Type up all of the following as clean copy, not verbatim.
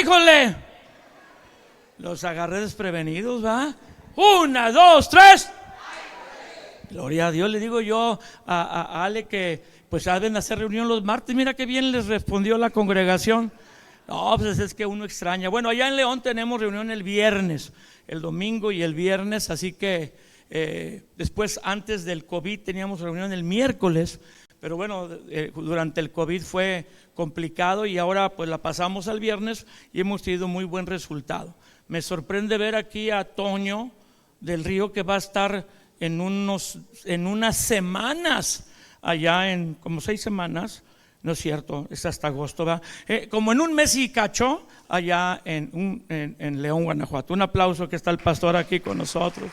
¡Híjole! Los agarré desprevenidos, ¿va? 1, 2, 3. Gloria a Dios. Le digo yo a Ale que pues saben hacer reunión los martes. Mira qué bien les respondió la congregación. No, pues es que uno extraña. Bueno, allá en León tenemos reunión el viernes, el domingo y el viernes. Así que después, antes del COVID, teníamos reunión el miércoles. Pero bueno, durante el COVID fue complicado y ahora pues la pasamos al viernes y hemos tenido muy buen resultado. Me sorprende ver aquí a Toño del Río, que va a estar en unas semanas, allá en como 6 semanas, no es cierto, es hasta agosto, ¿va? Como en un mes y cacho, allá en León, Guanajuato. Un aplauso, que está el pastor aquí con nosotros.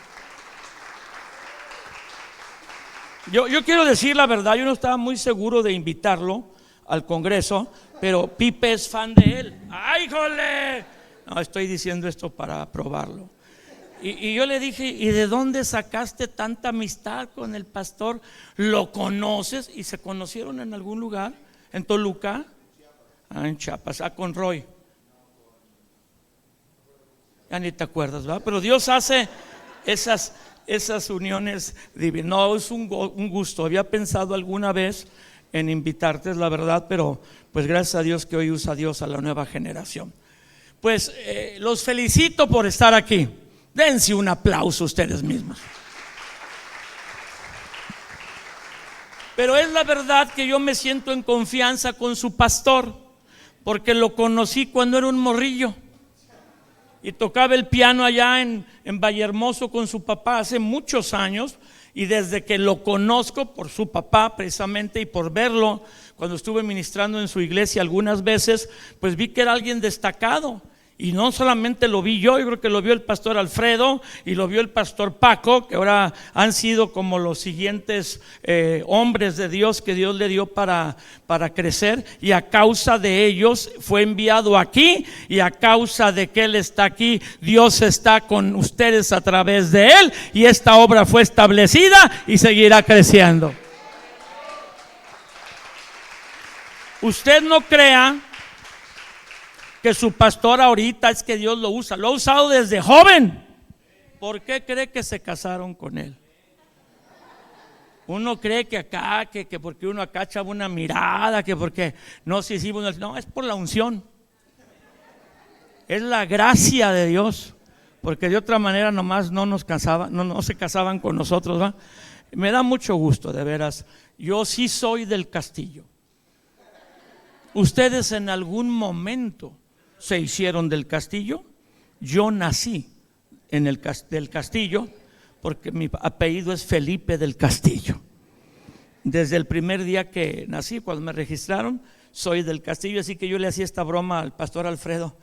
Yo quiero decir la verdad, yo no estaba muy seguro de invitarlo al Congreso, pero Pipe es fan de él. ¡Ay, jole! No, estoy diciendo esto para probarlo. Y yo le dije, ¿y de dónde sacaste tanta amistad con el pastor? ¿Lo conoces? ¿Y se conocieron en algún lugar? ¿En Toluca? En Chiapas, con Roy. Ya ni te acuerdas, ¿verdad? Pero Dios hace esas uniones divinas. No, es un gusto. Había pensado alguna vez en invitarte, es la verdad, pero pues gracias a Dios que hoy usa Dios a la nueva generación. Pues los felicito por estar aquí. Dense un aplauso ustedes mismos. Pero es la verdad que yo me siento en confianza con su pastor, porque lo conocí cuando era un morrillo y tocaba el piano allá en Vallehermoso con su papá hace muchos años. Y desde que lo conozco por su papá precisamente y por verlo cuando estuve ministrando en su iglesia algunas veces, pues vi que era alguien destacado. Y no solamente lo vi yo creo que lo vio el pastor Alfredo y lo vio el pastor Paco, que ahora han sido como los siguientes hombres de Dios que Dios le dio para crecer. Y a causa de ellos fue enviado aquí, y a causa de que Él está aquí, Dios está con ustedes a través de Él, y esta obra fue establecida y seguirá creciendo. Usted no crea que su pastor ahorita es que Dios lo usa, lo ha usado desde joven. ¿Por qué cree que se casaron con él? Uno cree que acá, que porque uno acá echaba una mirada, que porque no se hicimos, no, es por la unción, es la gracia de Dios, porque de otra manera nomás no se casaban con nosotros, ¿va? Me da mucho gusto, de veras. Yo sí soy del Castillo. Ustedes en algún momento se hicieron del Castillo. Yo nací del Castillo, porque mi apellido es Felipe del Castillo. Desde el primer día que nací, cuando me registraron, soy del Castillo. Así que yo le hacía esta broma al pastor Alfredo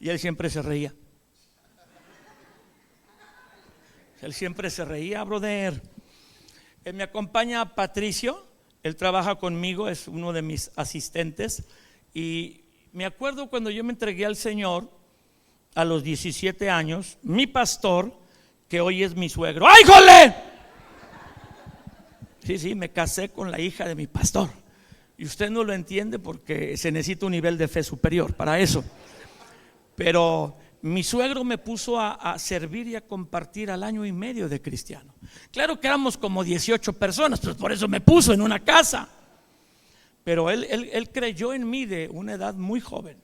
y él siempre se reía. Él siempre se reía, brother. Me acompaña Patricio, él trabaja conmigo, es uno de mis asistentes. Y me acuerdo cuando yo me entregué al Señor a los 17 años, mi pastor, que hoy es mi suegro, ¡ay, jole! Sí, me casé con la hija de mi pastor. Y usted no lo entiende porque se necesita un nivel de fe superior para eso. Pero mi suegro me puso a servir y a compartir al año y medio de cristiano. Claro que éramos como 18 personas, pues por eso me puso en una casa. Pero él creyó en mí de una edad muy joven,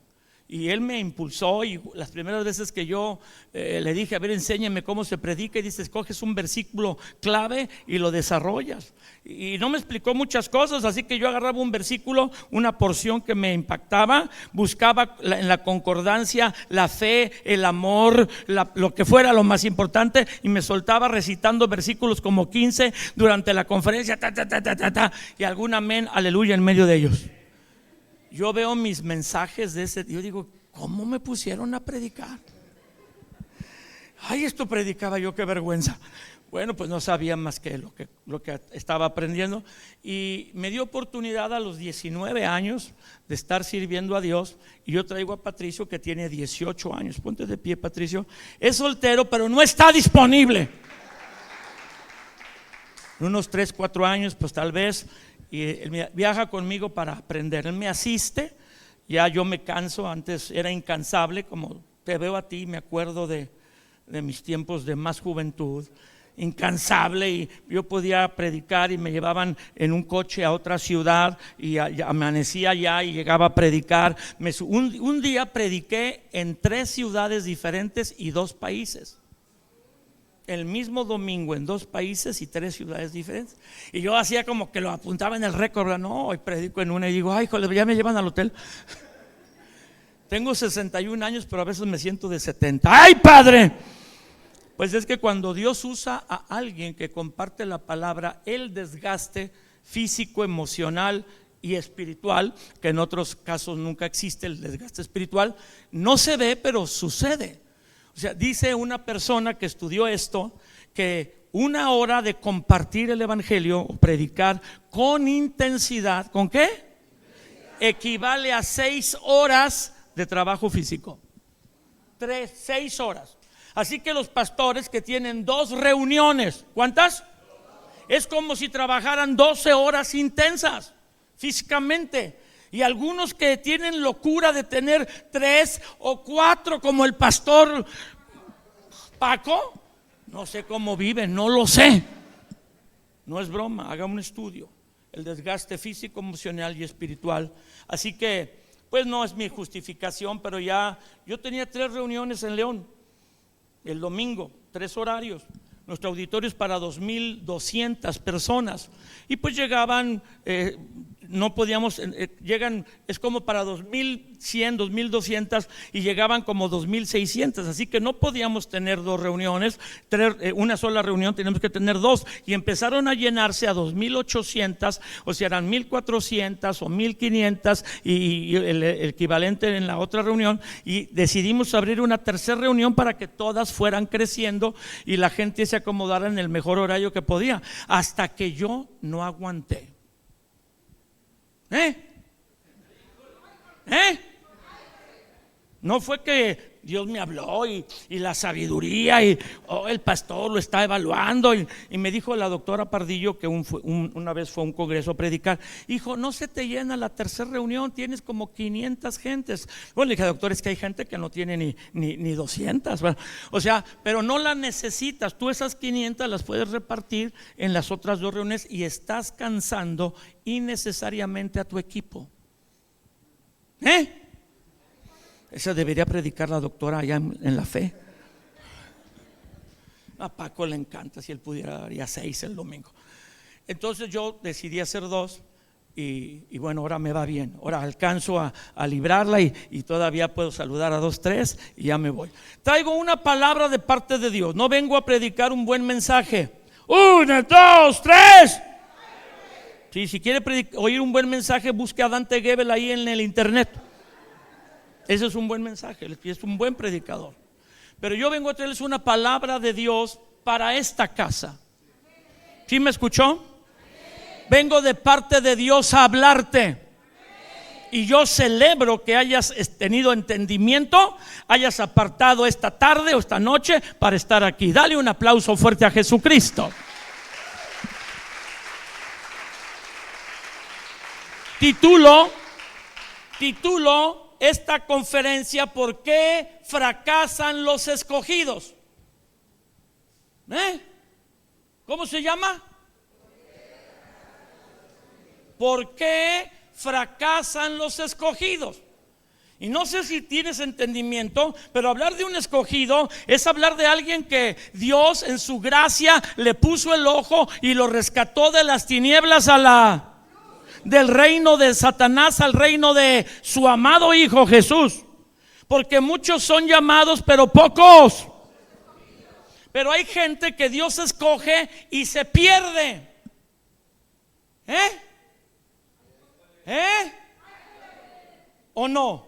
y él me impulsó. Y las primeras veces que yo le dije, a ver, enséñame cómo se predica, y dice, escoges un versículo clave y lo desarrollas. Y no me explicó muchas cosas, así que yo agarraba un versículo, una porción que me impactaba, buscaba en la concordancia la fe, el amor, lo que fuera lo más importante, y me soltaba recitando versículos como 15 durante la conferencia, y algún amén, aleluya en medio de ellos. Yo veo mis mensajes de ese, yo digo, ¿cómo me pusieron a predicar? Ay, esto predicaba yo, qué vergüenza. Bueno, pues no sabía más que lo que estaba aprendiendo. Y me dio oportunidad a los 19 años de estar sirviendo a Dios. Y yo traigo a Patricio, que tiene 18 años. Ponte de pie, Patricio. Es soltero, pero no está disponible. En unos 3, 4 años, pues tal vez. Y él viaja conmigo para aprender. Él me asiste Ya yo me canso, antes era incansable, como te veo a ti, me acuerdo de mis tiempos de más juventud, incansable, y yo podía predicar y me llevaban en un coche a otra ciudad y amanecía allá y llegaba a predicar. Un día prediqué en 3 ciudades diferentes y 2 países. El mismo domingo en 2 países y 3 ciudades diferentes. Y yo hacía como que lo apuntaba en el récord, ¿verdad? No, hoy predico en una y digo, ay, joder, ya me llevan al hotel. Tengo 61 años, pero a veces me siento de 70. ¡Ay, Padre! Pues es que cuando Dios usa a alguien que comparte la palabra, el desgaste físico, emocional y espiritual, que en otros casos nunca existe el desgaste espiritual, no se ve, pero sucede. O sea, dice una persona que estudió esto, que 1 hora de compartir el evangelio o predicar con intensidad, ¿con qué? Equivale a 6 horas de trabajo físico. 6 horas. Así que los pastores que tienen 2 reuniones, ¿cuántas? Es como si trabajaran 12 horas intensas físicamente. Y algunos que tienen locura de tener 3 o 4, como el pastor Paco, no sé cómo viven, no lo sé. No es broma, haga un estudio. El desgaste físico, emocional y espiritual. Así que, pues no es mi justificación, pero ya yo tenía 3 reuniones en León el domingo, 3 horarios. Nuestro auditorio es para 2,200 personas. Y pues llegaban, no podíamos, llegan, es como para 2,100, 2,200 y llegaban como 2,600. Así que no podíamos tener 2 reuniones, una sola reunión, tenemos que tener 2. Y empezaron a llenarse a 2,800, o sea, eran 1,400 o 1,500 y el equivalente en la otra reunión. Y decidimos abrir una tercera reunión para que todas fueran creciendo y la gente se acomodara en el mejor horario que podía, hasta que yo no aguanté. No fue que Dios me habló y la sabiduría y el pastor lo está evaluando y me dijo la doctora Pardillo, que una vez fue a un congreso a predicar, hijo, no se te llena la tercera reunión, tienes como 500 gentes. Bueno, le dije, doctor, es que hay gente que no tiene ni 200. Bueno, o sea, pero no la necesitas, tú esas 500 las puedes repartir en las otras 2 reuniones y estás cansando innecesariamente a tu equipo. Esa debería predicar la doctora allá en la fe. A Paco le encanta, si él pudiera daría 6 el domingo. Entonces yo decidí hacer 2 y bueno, ahora me va bien. Ahora alcanzo a librarla y todavía puedo saludar a 2, 3 y ya me voy. Traigo una palabra de parte de Dios. No vengo a predicar un buen mensaje. 1, 2, 3. Sí, si quiere oír un buen mensaje, busque a Dante Gebel ahí en el internet. Ese es un buen mensaje, es un buen predicador. Pero yo vengo a traerles una palabra de Dios para esta casa. ¿Sí me escuchó? Vengo de parte de Dios a hablarte. Y yo celebro que hayas tenido entendimiento, hayas apartado esta tarde o esta noche para estar aquí. Dale un aplauso fuerte a Jesucristo. Titulo esta conferencia: ¿por qué fracasan los escogidos? ¿Cómo se llama? ¿Por qué fracasan los escogidos? Y no sé si tienes entendimiento, pero hablar de un escogido es hablar de alguien que Dios en su gracia le puso el ojo y lo rescató de las tinieblas del reino de Satanás al reino de su amado Hijo Jesús. Porque muchos son llamados, pero pocos. Pero hay gente que Dios escoge y se pierde. ¿O no?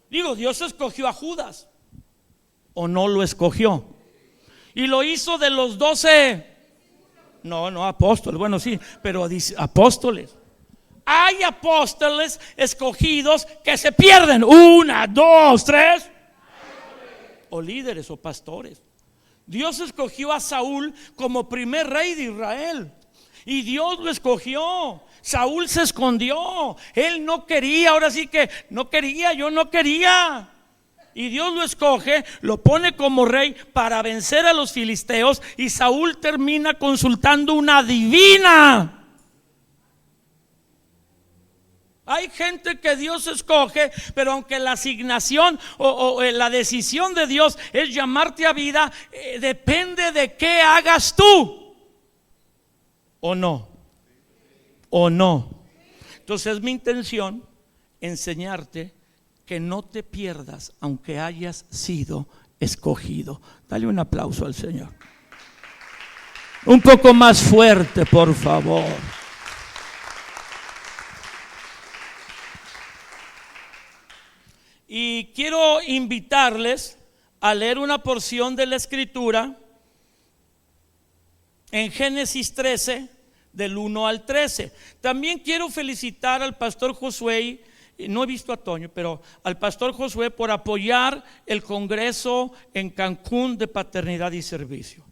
Digo, Dios escogió a Judas, ¿o no lo escogió? Y lo hizo de los 12. No apóstoles, bueno sí, pero dice apóstoles. Hay apóstoles escogidos que se pierden. 1, 2, 3. O líderes o pastores. Dios escogió a Saúl como primer rey de Israel. Y Dios lo escogió. Saúl se escondió. Él no quería, ahora sí que no quería, yo no quería. Y Dios lo escoge, lo pone como rey para vencer a los filisteos. Y Saúl termina consultando una adivina. Hay gente que Dios escoge, pero aunque la asignación o la decisión de Dios es llamarte a vida, depende de qué hagas tú. ¿O no? ¿O no? Entonces es mi intención enseñarte que no te pierdas aunque hayas sido escogido. Dale un aplauso al Señor. Un poco más fuerte, por favor. Y quiero invitarles a leer una porción de la Escritura en Génesis 13, del 1 al 13. También quiero felicitar al pastor Josué, no he visto a Toño, pero al pastor Josué por apoyar el Congreso en Cancún de Paternidad y Servicio.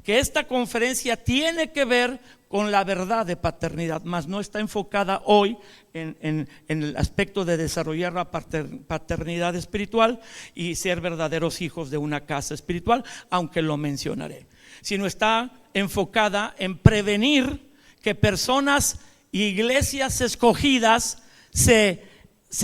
Que esta conferencia tiene que ver con la verdad de paternidad, mas no está enfocada hoy en el aspecto de desarrollar la paternidad espiritual y ser verdaderos hijos de una casa espiritual, aunque lo mencionaré, sino está enfocada en prevenir que personas y iglesias escogidas se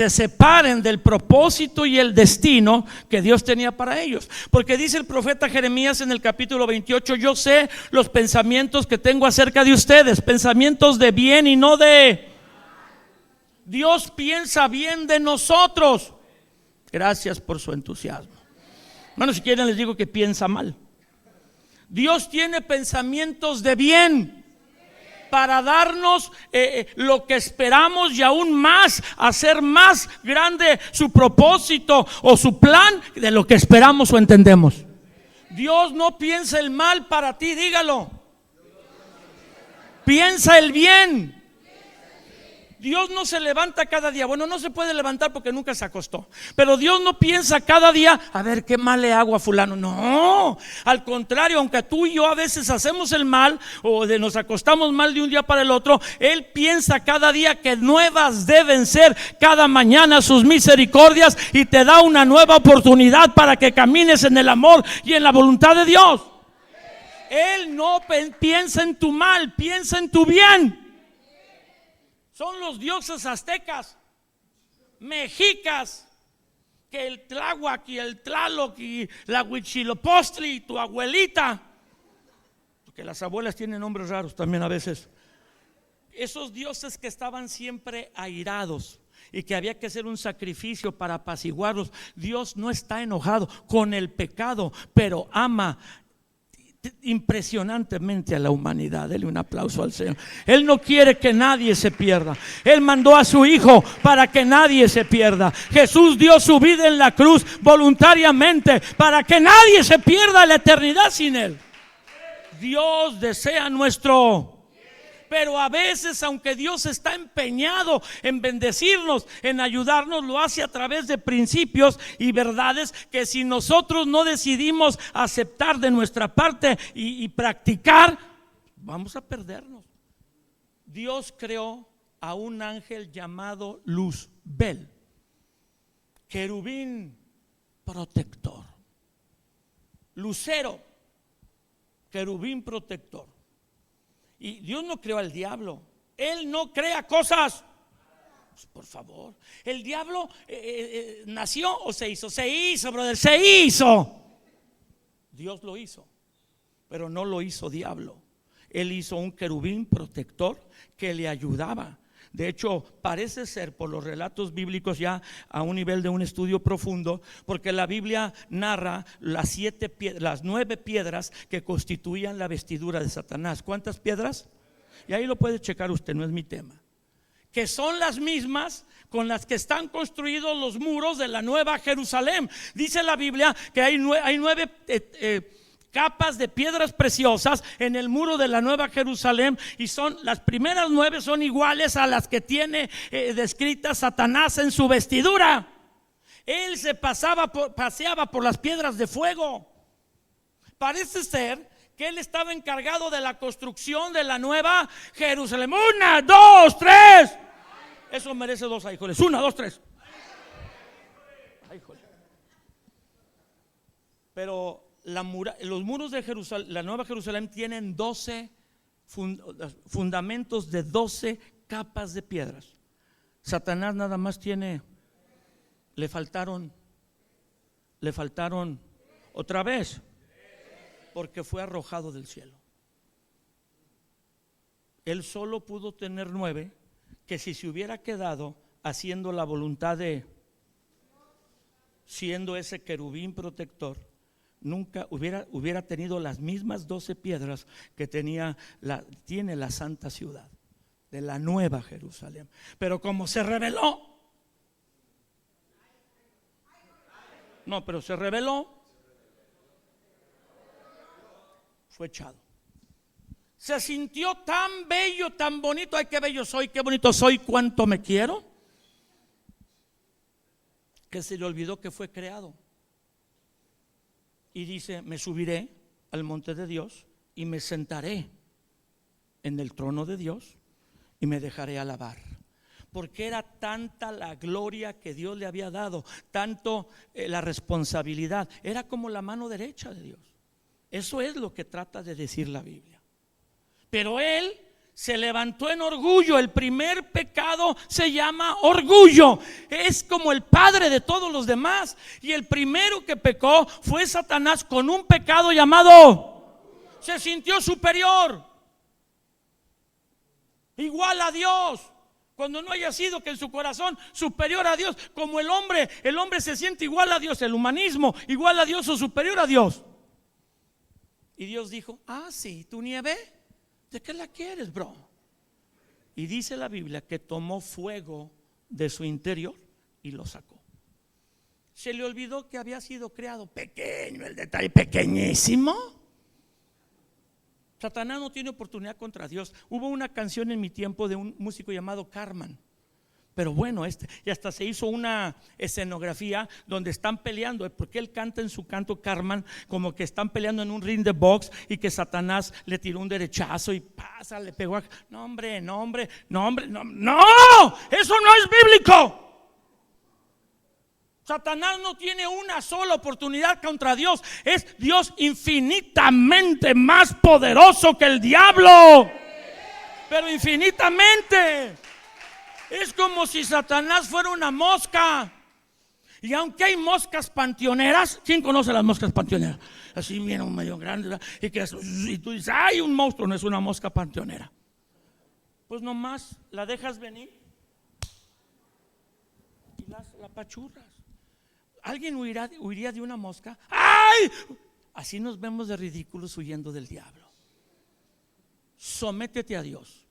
separen del propósito y el destino que Dios tenía para ellos. Porque dice el profeta Jeremías en el capítulo 28: yo sé los pensamientos que tengo acerca de ustedes, pensamientos de bien y no de... Dios piensa bien de nosotros. Gracias por su entusiasmo. Bueno, si quieren les digo que piensa mal. Dios tiene pensamientos de bien para darnos lo que esperamos y aún más, hacer más grande su propósito o su plan de lo que esperamos o entendemos. Dios no piensa el mal para ti, dígalo. Piensa el bien. Dios no se levanta cada día. Bueno, no se puede levantar porque nunca se acostó. Pero Dios no piensa cada día, a ver qué mal le hago a fulano. No, al contrario, aunque tú y yo a veces hacemos el mal o nos acostamos mal de un día para el otro, Él piensa cada día que nuevas deben ser cada mañana sus misericordias, y te da una nueva oportunidad para que camines en el amor y en la voluntad de Dios. Él no piensa en tu mal, piensa en tu bien. Son los dioses aztecas, mexicas, que el Tláhuac y el Tlaloc y la Huitzilopochtli y tu abuelita, porque las abuelas tienen nombres raros también a veces. Esos dioses que estaban siempre airados y que había que hacer un sacrificio para apaciguarlos. Dios no está enojado con el pecado, pero ama impresionantemente a la humanidad. Dele un aplauso al Señor. Él no quiere que nadie se pierda. Él mandó a su Hijo para que nadie se pierda. Jesús dio su vida en la cruz voluntariamente para que nadie se pierda la eternidad sin Él. Dios desea nuestro... Pero a veces, aunque Dios está empeñado en bendecirnos, en ayudarnos, lo hace a través de principios y verdades que si nosotros no decidimos aceptar de nuestra parte y practicar, vamos a perdernos. Dios creó a un ángel llamado Luzbel, querubín protector, lucero, querubín protector. Y Dios no creó al diablo. Él no crea cosas. Pues por favor, el diablo nació o se hizo. Se hizo, brother, se hizo. Dios lo hizo, pero no lo hizo diablo. Él hizo un querubín protector que le ayudaba. De hecho, parece ser por los relatos bíblicos ya a un nivel de un estudio profundo, porque la Biblia narra las 9 piedras que constituían la vestidura de Satanás. ¿Cuántas piedras? Y ahí lo puede checar usted, no es mi tema. Que son las mismas con las que están construidos los muros de la Nueva Jerusalén. Dice la Biblia que hay 9 capas de piedras preciosas en el muro de la Nueva Jerusalén, y son las primeras 9 son iguales a las que tiene descritas Satanás en su vestidura. Él se paseaba por las piedras de fuego. Parece ser que él estaba encargado de la construcción de la nueva Jerusalén. 1, 2, 3. Eso merece 2 ajícoles. 1, 2, 3. Pero los muros de Jerusalén, la nueva Jerusalén, tienen 12 fundamentos de 12 capas de piedras. Satanás nada más le faltaron otra vez, porque fue arrojado del cielo. Él solo pudo tener 9, que si se hubiera quedado haciendo la voluntad de, siendo ese querubín protector, nunca hubiera tenido las mismas 12 piedras que tiene la santa ciudad de la nueva Jerusalén. Pero como se rebeló, fue echado. Se sintió tan bello, tan bonito. Ay, qué bello soy, qué bonito soy, cuánto me quiero, que se le olvidó que fue creado. Y dice: me subiré al monte de Dios y me sentaré en el trono de Dios y me dejaré alabar. Porque era tanta la gloria que Dios le había dado, tanto la responsabilidad. Era como la mano derecha de Dios. Eso es lo que trata de decir la Biblia. Pero él se levantó en orgullo. El primer pecado se llama orgullo. Es como el padre de todos los demás. Y el primero que pecó fue Satanás con un pecado llamado: se sintió superior, igual a Dios, cuando no haya sido que en su corazón superior a Dios. Como el hombre se siente igual a Dios, el humanismo, igual a Dios o superior a Dios. Y Dios dijo: sí, tu nieve, ¿de qué la quieres, bro? Y dice la Biblia que tomó fuego de su interior y lo sacó. Se le olvidó que había sido creado pequeño, el detalle, pequeñísimo. Satanás no tiene oportunidad contra Dios. Hubo una canción en mi tiempo de un músico llamado Carman. Pero bueno, y hasta se hizo una escenografía donde están peleando, porque él canta en su canto, Carman, como que están peleando en un ring de box y que Satanás le tiró un derechazo y pasa, le pegó a, no, eso no es bíblico. Satanás no tiene una sola oportunidad contra Dios. Es Dios infinitamente más poderoso que el diablo, pero infinitamente. Es como si Satanás fuera una mosca. Y aunque hay moscas panteoneras, ¿quién conoce las moscas panteoneras? Así viene un medio grande, y tú dices: ¡ay, un monstruo! No es una mosca panteonera. Pues nomás la dejas venir y la apachurras. ¿Alguien huiría de una mosca? ¡Ay! Así nos vemos de ridículos huyendo del diablo. Sométete a Dios,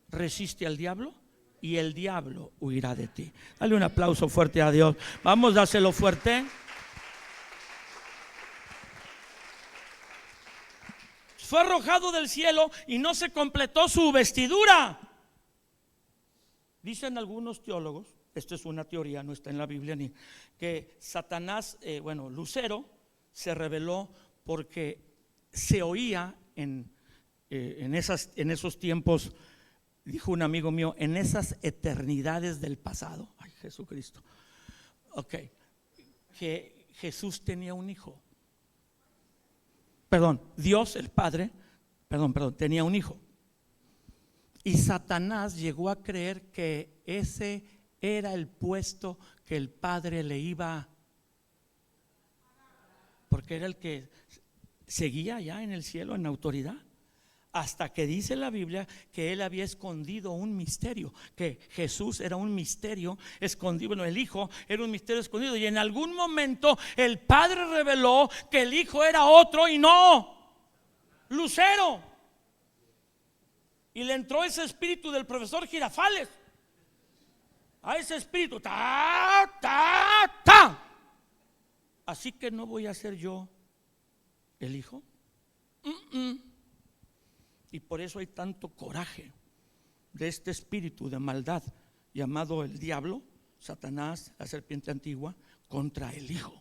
resiste al diablo y el diablo huirá de ti. Dale un aplauso fuerte a Dios. Vamos, dáselo fuerte. Fue arrojado del cielo y no se completó su vestidura. Dicen algunos teólogos, esto es una teoría, no está en la Biblia, ni que Satanás, Lucero, se rebeló porque se oía en esos tiempos. Dijo un amigo mío: en esas eternidades del pasado, ay, Jesucristo, que Jesús tenía un hijo. Dios el Padre, tenía un hijo. Y Satanás llegó a creer que ese era el puesto que el Padre le iba, porque era el que seguía allá en el cielo en autoridad. Hasta que dice la Biblia que él había escondido un misterio, que Jesús era un misterio escondido. El Hijo era un misterio escondido. Y en algún momento el Padre reveló que el Hijo era otro y no Lucero. Y le entró ese espíritu del profesor Girafales. A ese espíritu, así que no voy a ser yo el Hijo. Y por eso hay tanto coraje de este espíritu de maldad llamado el diablo, Satanás, la serpiente antigua, contra el Hijo.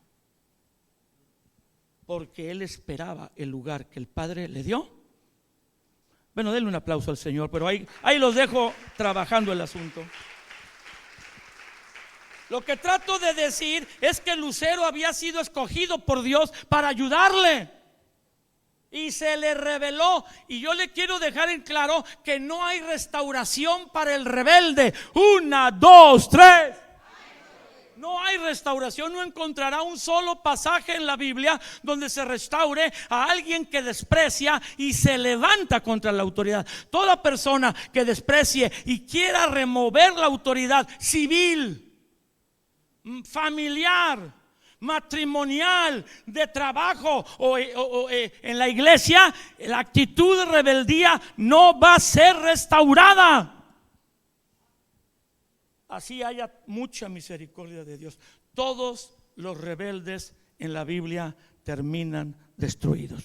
porque él esperaba el lugar que el Padre le dio. Bueno, denle un aplauso al Señor, pero ahí los dejo trabajando el asunto. Lo que trato de decir es que Lucero había sido escogido por Dios para ayudarle, y se le reveló. Y yo le quiero dejar en claro que no hay restauración para el rebelde. 1, 2, 3. No hay restauración. No encontrará un solo pasaje en la Biblia donde se restaure a alguien que desprecia y se levanta contra la autoridad. Toda persona que desprecie y quiera remover la autoridad civil, familiar, matrimonial, de trabajo o en la iglesia, la actitud de rebeldía no va a ser restaurada. Así haya mucha misericordia de Dios. Todos los rebeldes en la Biblia terminan destruidos.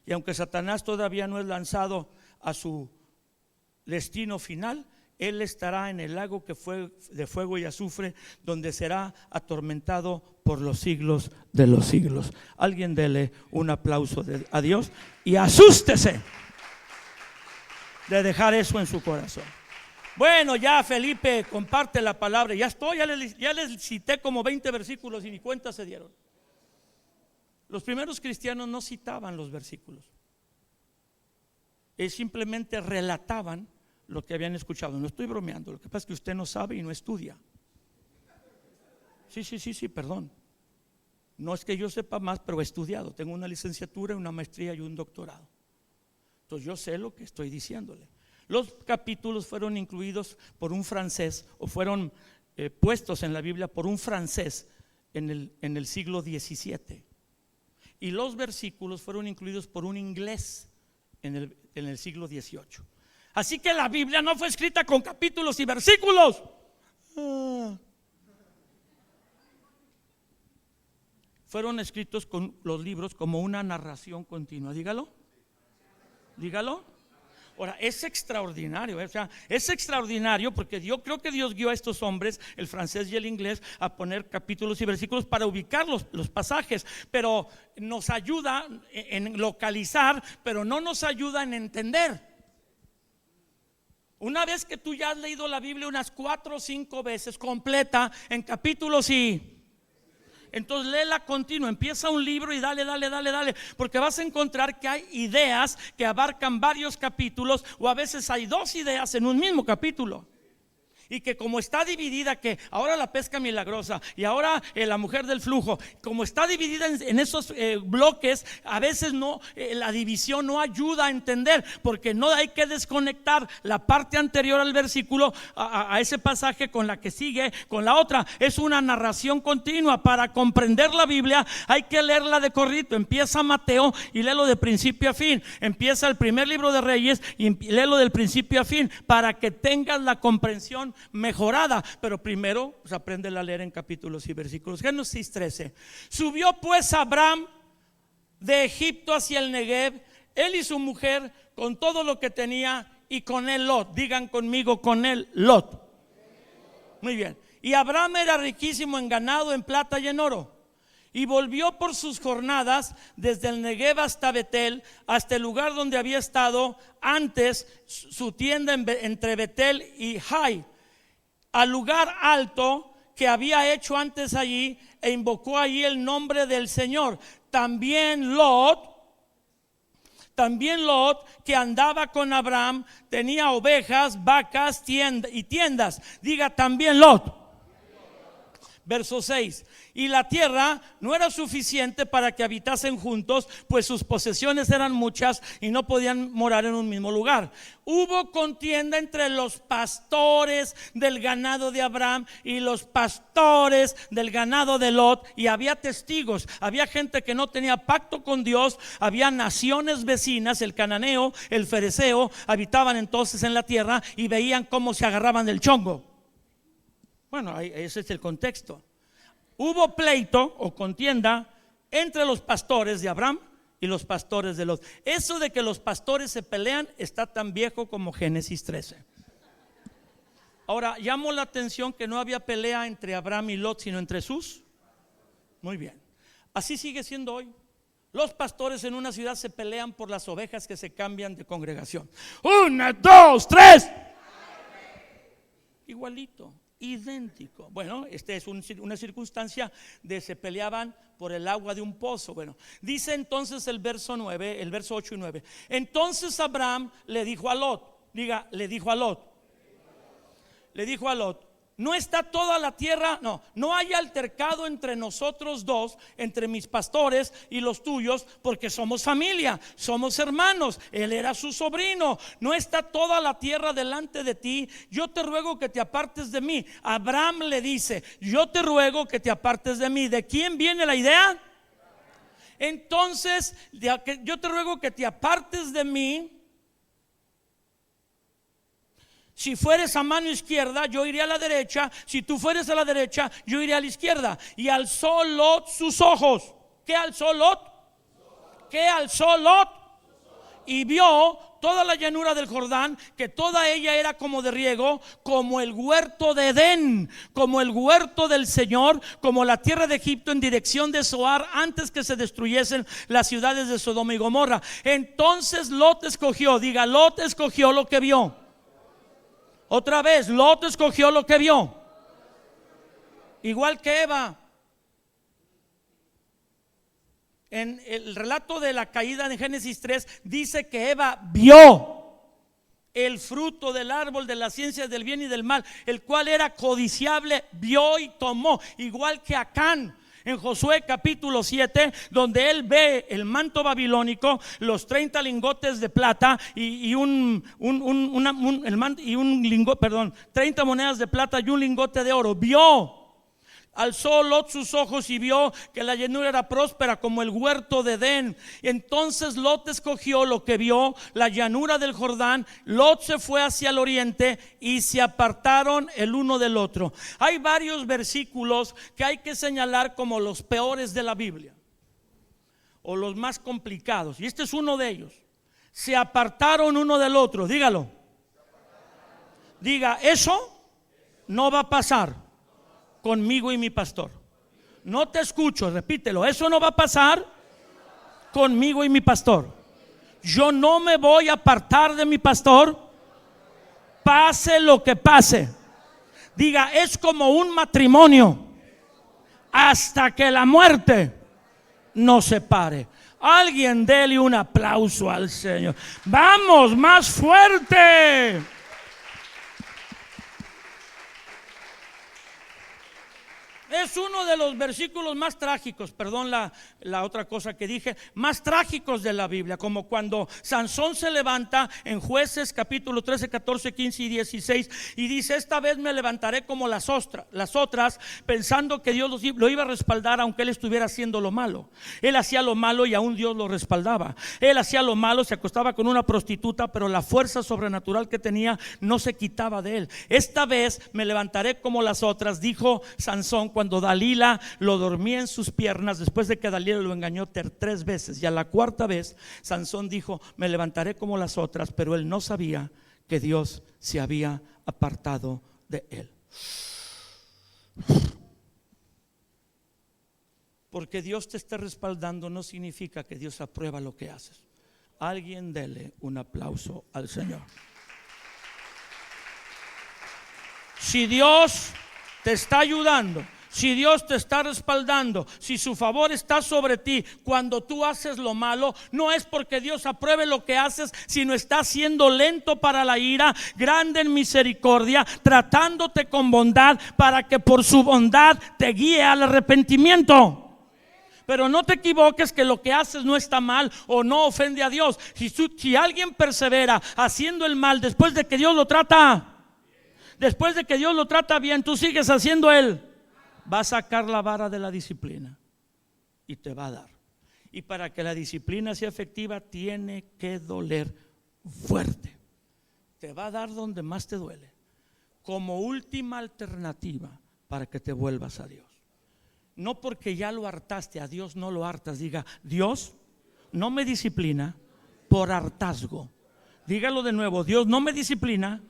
Y aunque Satanás todavía no es lanzado a su destino final, él estará en el lago que fue de fuego y azufre, donde será atormentado por los siglos de los siglos. Alguien dele un aplauso a Dios y asústese de dejar eso en su corazón. Bueno, ya Felipe comparte la palabra. Ya les cité como 20 versículos y ni cuenta se dieron. Los primeros cristianos no citaban los versículos, simplemente relataban lo que habían escuchado. No estoy bromeando, lo que pasa es que usted no sabe y no estudia. Sí, perdón. No es que yo sepa más, pero he estudiado. Tengo una licenciatura, una maestría y un doctorado. Entonces yo sé lo que estoy diciéndole. Los capítulos fueron incluidos por un francés, o fueron puestos en la Biblia por un francés en el siglo XVII. Y los versículos fueron incluidos por un inglés en el siglo XVIII. Así que la Biblia no fue escrita con capítulos y versículos. Fueron escritos con los libros como una narración continua. Dígalo. Ahora, es extraordinario, o sea, es extraordinario porque yo creo que Dios guió a estos hombres, el francés y el inglés, a poner capítulos y versículos para ubicar los pasajes, pero nos ayuda en localizar, pero no nos ayuda en entender. Una vez que tú ya has leído la Biblia unas 4 o 5 veces completa en capítulos entonces léela continua, empieza un libro y dale, porque vas a encontrar que hay ideas que abarcan varios capítulos, o a veces hay 2 ideas en un mismo capítulo. Y que como está dividida, que ahora la pesca milagrosa y ahora la mujer del flujo, como está dividida en esos bloques, a veces no, la división no ayuda a entender, porque no hay que desconectar la parte anterior al versículo a ese pasaje con la que sigue, con la otra. Es una narración continua. Para comprender la Biblia hay que leerla de corrido. Empieza Mateo y léelo de principio a fin. Empieza el primer libro de Reyes y léelo del principio a fin, para que tengas la comprensión mejorada. Pero primero pues, aprende a leer en capítulos y versículos. Génesis 13. Subió pues Abraham de Egipto hacia el Negev, él y su mujer, con todo lo que tenía, y con él Lot. Digan conmigo, con él Lot. Muy bien. Y Abraham era riquísimo en ganado, en plata y en oro. Y volvió por sus jornadas desde el Negev hasta Betel, hasta el lugar donde había estado antes su tienda entre Betel y Jai, al lugar alto que había hecho antes allí, e invocó allí el nombre del Señor. También Lot, que andaba con Abraham, tenía ovejas, vacas y tiendas. Diga también Lot. Verso 6. Y la tierra no era suficiente para que habitasen juntos, pues sus posesiones eran muchas y no podían morar en un mismo lugar. Hubo contienda entre los pastores del ganado de Abraham y los pastores del ganado de Lot, y había testigos. Había gente que no tenía pacto con Dios. Había naciones vecinas, el cananeo, el fereceo, habitaban entonces en la tierra y veían cómo se agarraban del chongo. Bueno, ese es el contexto. Hubo pleito o contienda entre los pastores de Abraham y los pastores de Lot. Eso de que los pastores se pelean está tan viejo como Génesis 13. Ahora, llamo la atención que no había pelea entre Abraham y Lot, sino entre sus. Muy bien. Así sigue siendo hoy. Los pastores en una ciudad se pelean por las ovejas que se cambian de congregación. 1, 2, 3. Igualito, idéntico. Bueno, esta es una circunstancia de se peleaban por el agua de un pozo. Bueno, dice entonces el verso 9, el verso 8 y 9. Entonces Abraham le dijo a Lot, diga, le dijo a Lot, no está toda la tierra, no hay altercado entre nosotros dos, entre mis pastores y los tuyos, porque somos familia, somos hermanos. Él era su sobrino. No está toda la tierra delante de ti. Yo te ruego que te apartes de mí. Abraham le dice, yo te ruego que te apartes de mí. ¿De quién viene la idea? Entonces, yo te ruego que te apartes de mí. Si fueres a mano izquierda, yo iré a la derecha. Si tú fueres a la derecha, yo iré a la izquierda. Y alzó Lot sus ojos. ¿Qué alzó Lot? ¿Qué alzó Lot? Y vio toda la llanura del Jordán, que toda ella era como de riego, como el huerto de Edén, como el huerto del Señor, como la tierra de Egipto en dirección de Zoar, antes que se destruyesen las ciudades de Sodoma y Gomorra. Entonces Lot escogió, diga, Lot escogió lo que vio. Otra vez, Lot escogió lo que vio. Igual que Eva. En el relato de la caída de Génesis 3 dice que Eva vio el fruto del árbol de la ciencia del bien y del mal, el cual era codiciable, vio y tomó. Igual que Acán en Josué capítulo 7, donde él ve el manto babilónico, los 30 lingotes de plata y 30 monedas de plata y un lingote de oro. Vio. Alzó Lot sus ojos y vio que la llanura era próspera como el huerto de Edén. Entonces Lot escogió lo que vio, la llanura del Jordán. Lot se fue hacia el oriente y se apartaron el uno del otro. Hay varios versículos que hay que señalar como los peores de la Biblia, o los más complicados, y este es uno de ellos. Se apartaron uno del otro. Dígalo. Diga, eso no va a pasar conmigo y mi pastor. No te escucho, repítelo. Eso no va a pasar conmigo y mi pastor. Yo no me voy a apartar de mi pastor, pase lo que pase. Diga, es como un matrimonio hasta que la muerte nos separe. Alguien dele un aplauso al Señor. Vamos, más fuerte. Es uno de los versículos más trágicos, perdón la otra cosa que dije, más trágicos de la Biblia, como cuando Sansón se levanta en Jueces capítulo 13, 14, 15 y 16 y dice, esta vez me levantaré como las otras, pensando que Dios lo iba a respaldar aunque él estuviera haciendo lo malo. Él hacía lo malo y aún Dios lo respaldaba. Él hacía lo malo, se acostaba con una prostituta, pero la fuerza sobrenatural que tenía no se quitaba de él. Esta vez me levantaré como las otras, dijo Sansón cuando Dalila lo dormía en sus piernas, después de que Dalila lo engañó 3 veces, y a la 4ª vez Sansón dijo, me levantaré como las otras, pero él no sabía que Dios se había apartado de él. Porque Dios te está respaldando no significa que Dios aprueba lo que haces. Alguien dele un aplauso al Señor. Si Dios te está ayudando, si Dios te está respaldando, si su favor está sobre ti cuando tú haces lo malo, no es porque Dios apruebe lo que haces, sino está siendo lento para la ira, grande en misericordia, tratándote con bondad para que por su bondad te guíe al arrepentimiento. Pero no te equivoques que lo que haces no está mal o no ofende a Dios. Si alguien persevera haciendo el mal después de que Dios lo trata bien, tú sigues haciendo va a sacar la vara de la disciplina y te va a dar. Y para que la disciplina sea efectiva tiene que doler fuerte. Te va a dar donde más te duele, como última alternativa para que te vuelvas a Dios. No porque ya lo hartaste, a Dios no lo hartas. Diga, Dios no me disciplina por hartazgo. Dígalo de nuevo, Dios no me disciplina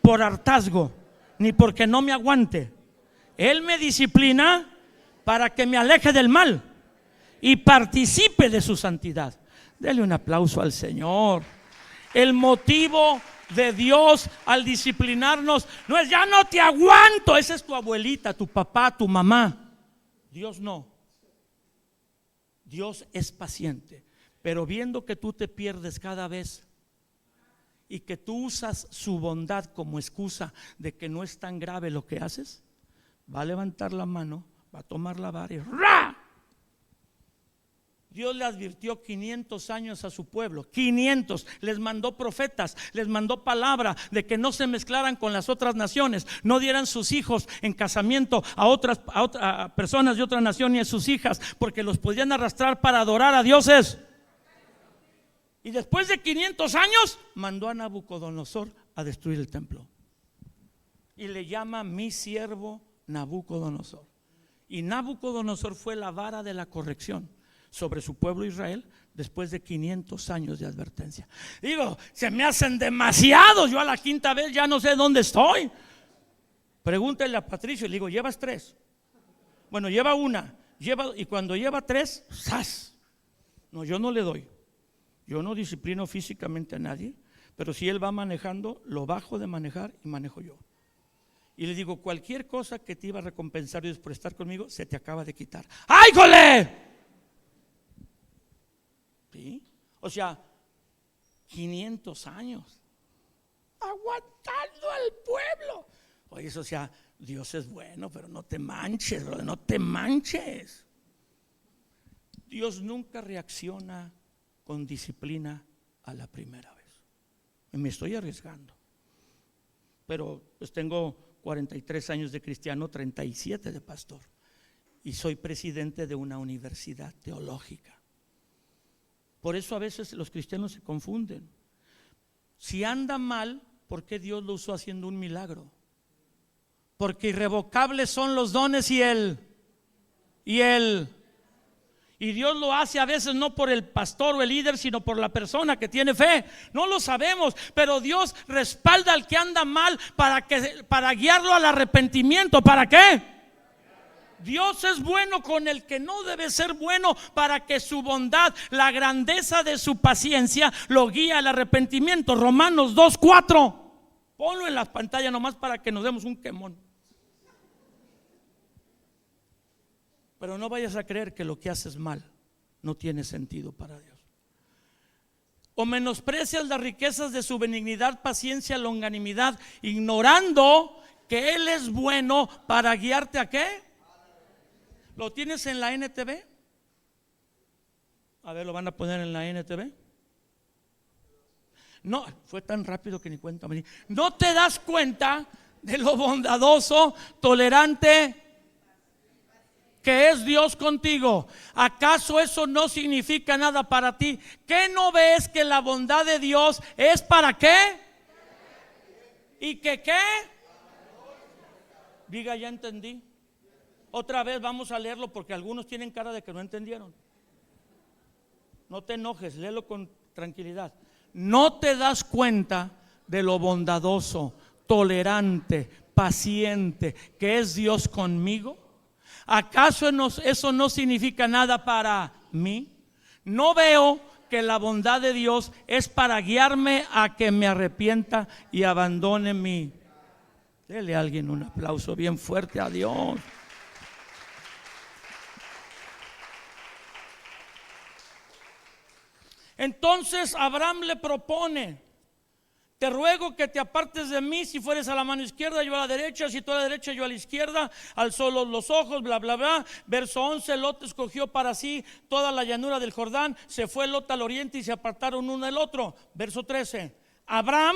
por hartazgo, ni porque no me aguante. Él me disciplina para que me aleje del mal y participe de su santidad. Dele un aplauso al Señor. El motivo de Dios al disciplinarnos no es ya no te aguanto. Esa es tu abuelita, tu papá, tu mamá. Dios no. Dios es paciente, pero viendo que tú te pierdes cada vez y que tú usas su bondad como excusa de que no es tan grave lo que haces, va a levantar la mano, va a tomar la vara y ¡ra! Dios le advirtió 500 años a su pueblo, 500, les mandó profetas, les mandó palabra de que no se mezclaran con las otras naciones, no dieran sus hijos en casamiento a personas de otra nación ni a sus hijas, porque los podían arrastrar para adorar a dioses. Y después de 500 años mandó a Nabucodonosor a destruir el templo y le llama mi siervo Nabucodonosor. Y Nabucodonosor fue la vara de la corrección sobre su pueblo Israel después de 500 años de advertencia. Digo, se me hacen demasiados. Yo a la quinta vez ya no sé dónde estoy. Pregúntale a Patricio y le digo, ¿llevas 3? Bueno, lleva una, y cuando lleva 3, ¡zas! No, yo no le doy. Yo no disciplino físicamente a nadie, pero si él va manejando, lo bajo de manejar y manejo yo. Y le digo, cualquier cosa que te iba a recompensar Dios por estar conmigo, se te acaba de quitar. ¡Ay, jole! ¿Sí? O sea, 500 años aguantando al pueblo. Oye, eso, o sea, Dios es bueno, pero no te manches, brother, no te manches. Dios nunca reacciona con disciplina a la primera vez. Me estoy arriesgando, pero pues tengo 43 años de cristiano, 37 de pastor, y soy presidente de una universidad teológica. Por eso a veces los cristianos se confunden. Si anda mal, ¿por qué Dios lo usó haciendo un milagro? Porque irrevocables son los dones y Dios lo hace a veces no por el pastor o el líder, sino por la persona que tiene fe. No lo sabemos, pero Dios respalda al que anda mal para guiarlo al arrepentimiento. ¿Para qué? Dios es bueno con el que no debe ser bueno, para que su bondad, la grandeza de su paciencia, lo guíe al arrepentimiento. Romanos 2:4. Ponlo en la pantalla nomás para que nos demos un quemón. Pero no vayas a creer que lo que haces mal no tiene sentido para Dios. O menosprecias las riquezas de su benignidad, paciencia, longanimidad, ignorando que Él es bueno para guiarte ¿a qué? ¿Lo tienes en la NTV? A ver, lo van a poner en la NTV. No, fue tan rápido que ni cuenta me di. ¿No te das cuenta de lo bondadoso, tolerante que es Dios contigo? ¿Acaso eso no significa nada para ti? ¿Qué no ves que la bondad de Dios es para qué? ¿Y que qué? Diga, ya entendí. Otra vez vamos a leerlo porque algunos tienen cara de que no entendieron. No te enojes, léelo con tranquilidad. ¿No te das cuenta de lo bondadoso, tolerante, paciente que es Dios conmigo? ¿Acaso eso no significa nada para mí? No veo que la bondad de Dios es para guiarme a que me arrepienta y abandone mi. Dele a alguien un aplauso bien fuerte a Dios. Entonces Abraham le propone: te ruego que te apartes de mí, si fueres a la mano izquierda, yo a la derecha, si tú a la derecha, yo a la izquierda. Alzó los ojos, bla, bla, bla. Verso 11, Lot escogió para sí toda la llanura del Jordán. Se fue Lot al oriente y se apartaron uno del otro. Verso 13, Abraham,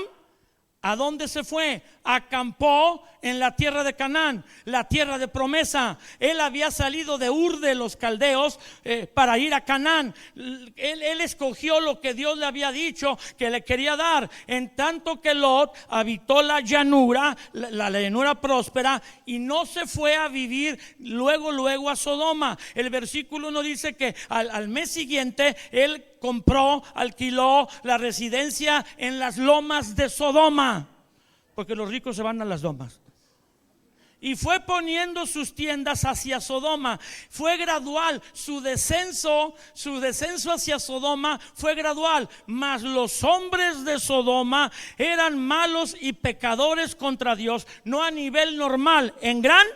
¿a dónde se fue? Acampó en la tierra de Canaán, la tierra de promesa. Él había salido de Ur de los caldeos para ir a Canaán. Él escogió lo que Dios le había dicho que le quería dar. En tanto que Lot habitó la llanura, la llanura próspera, y no se fue a vivir luego a Sodoma. El versículo 1 dice que al mes siguiente él alquiló la residencia en las lomas de Sodoma, porque los ricos se van a las lomas. y fue poniendo sus tiendas hacia Sodoma. Fue gradual, su descenso hacia Sodoma fue gradual. Mas los hombres de Sodoma eran malos y pecadores contra Dios, no a nivel normal, en gran.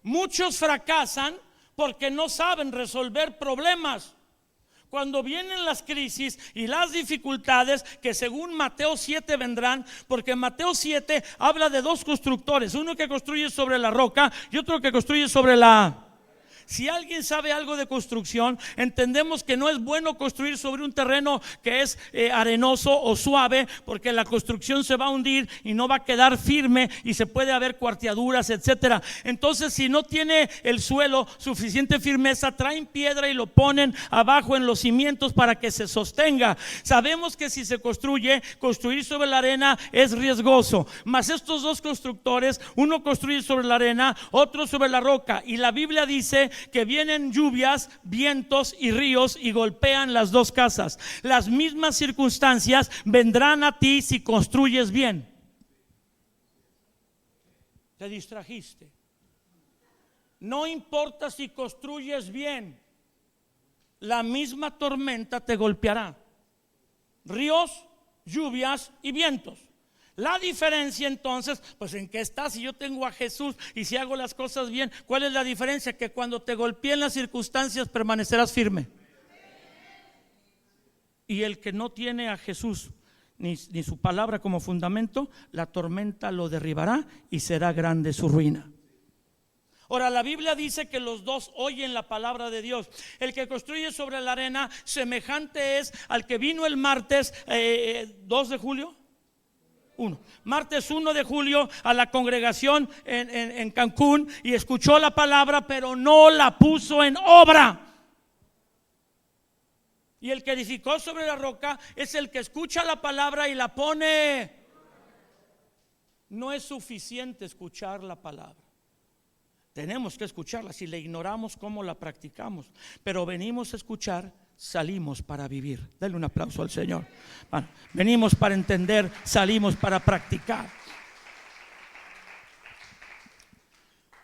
Muchos fracasan porque no saben resolver problemas. Cuando vienen las crisis y las dificultades, que según Mateo 7 vendrán, porque Mateo 7 habla de dos constructores, uno que construye sobre la roca y otro que construye sobre la. Si alguien sabe algo de construcción, entendemos que no es bueno construir sobre un terreno que es arenoso o suave, porque la construcción se va a hundir y no va a quedar firme y se puede haber cuarteaduras, etcétera. Entonces, si no tiene el suelo suficiente firmeza, traen piedra y lo ponen abajo en los cimientos para que se sostenga. Sabemos que si se construir sobre la arena es riesgoso, mas estos dos constructores, uno construye sobre la arena, otro sobre la roca, y la Biblia dice que vienen lluvias, vientos y ríos y golpean las dos casas. Las mismas circunstancias vendrán a ti si construyes bien. Te distrajiste. No importa si construyes bien, la misma tormenta te golpeará. Ríos, lluvias y vientos. La diferencia entonces, pues en qué está. Si yo tengo a Jesús y si hago las cosas bien, ¿cuál es la diferencia? Que cuando te golpeen las circunstancias permanecerás firme. Y el que no tiene a Jesús ni su palabra como fundamento, la tormenta lo derribará y será grande su ruina. Ahora, la Biblia dice que los dos oyen la palabra de Dios. El que construye sobre la arena, semejante es al que vino el martes 2 de julio. Martes 1 de julio a la congregación en Cancún y escuchó la palabra, pero no la puso en obra. Y el que edificó sobre la roca es el que escucha la palabra y la pone. No es suficiente escuchar la palabra. Tenemos que escucharla. Si la ignoramos, ¿cómo la practicamos? Pero venimos a escuchar, salimos para vivir. Dale un aplauso al Señor. Bueno, venimos para entender, salimos para practicar.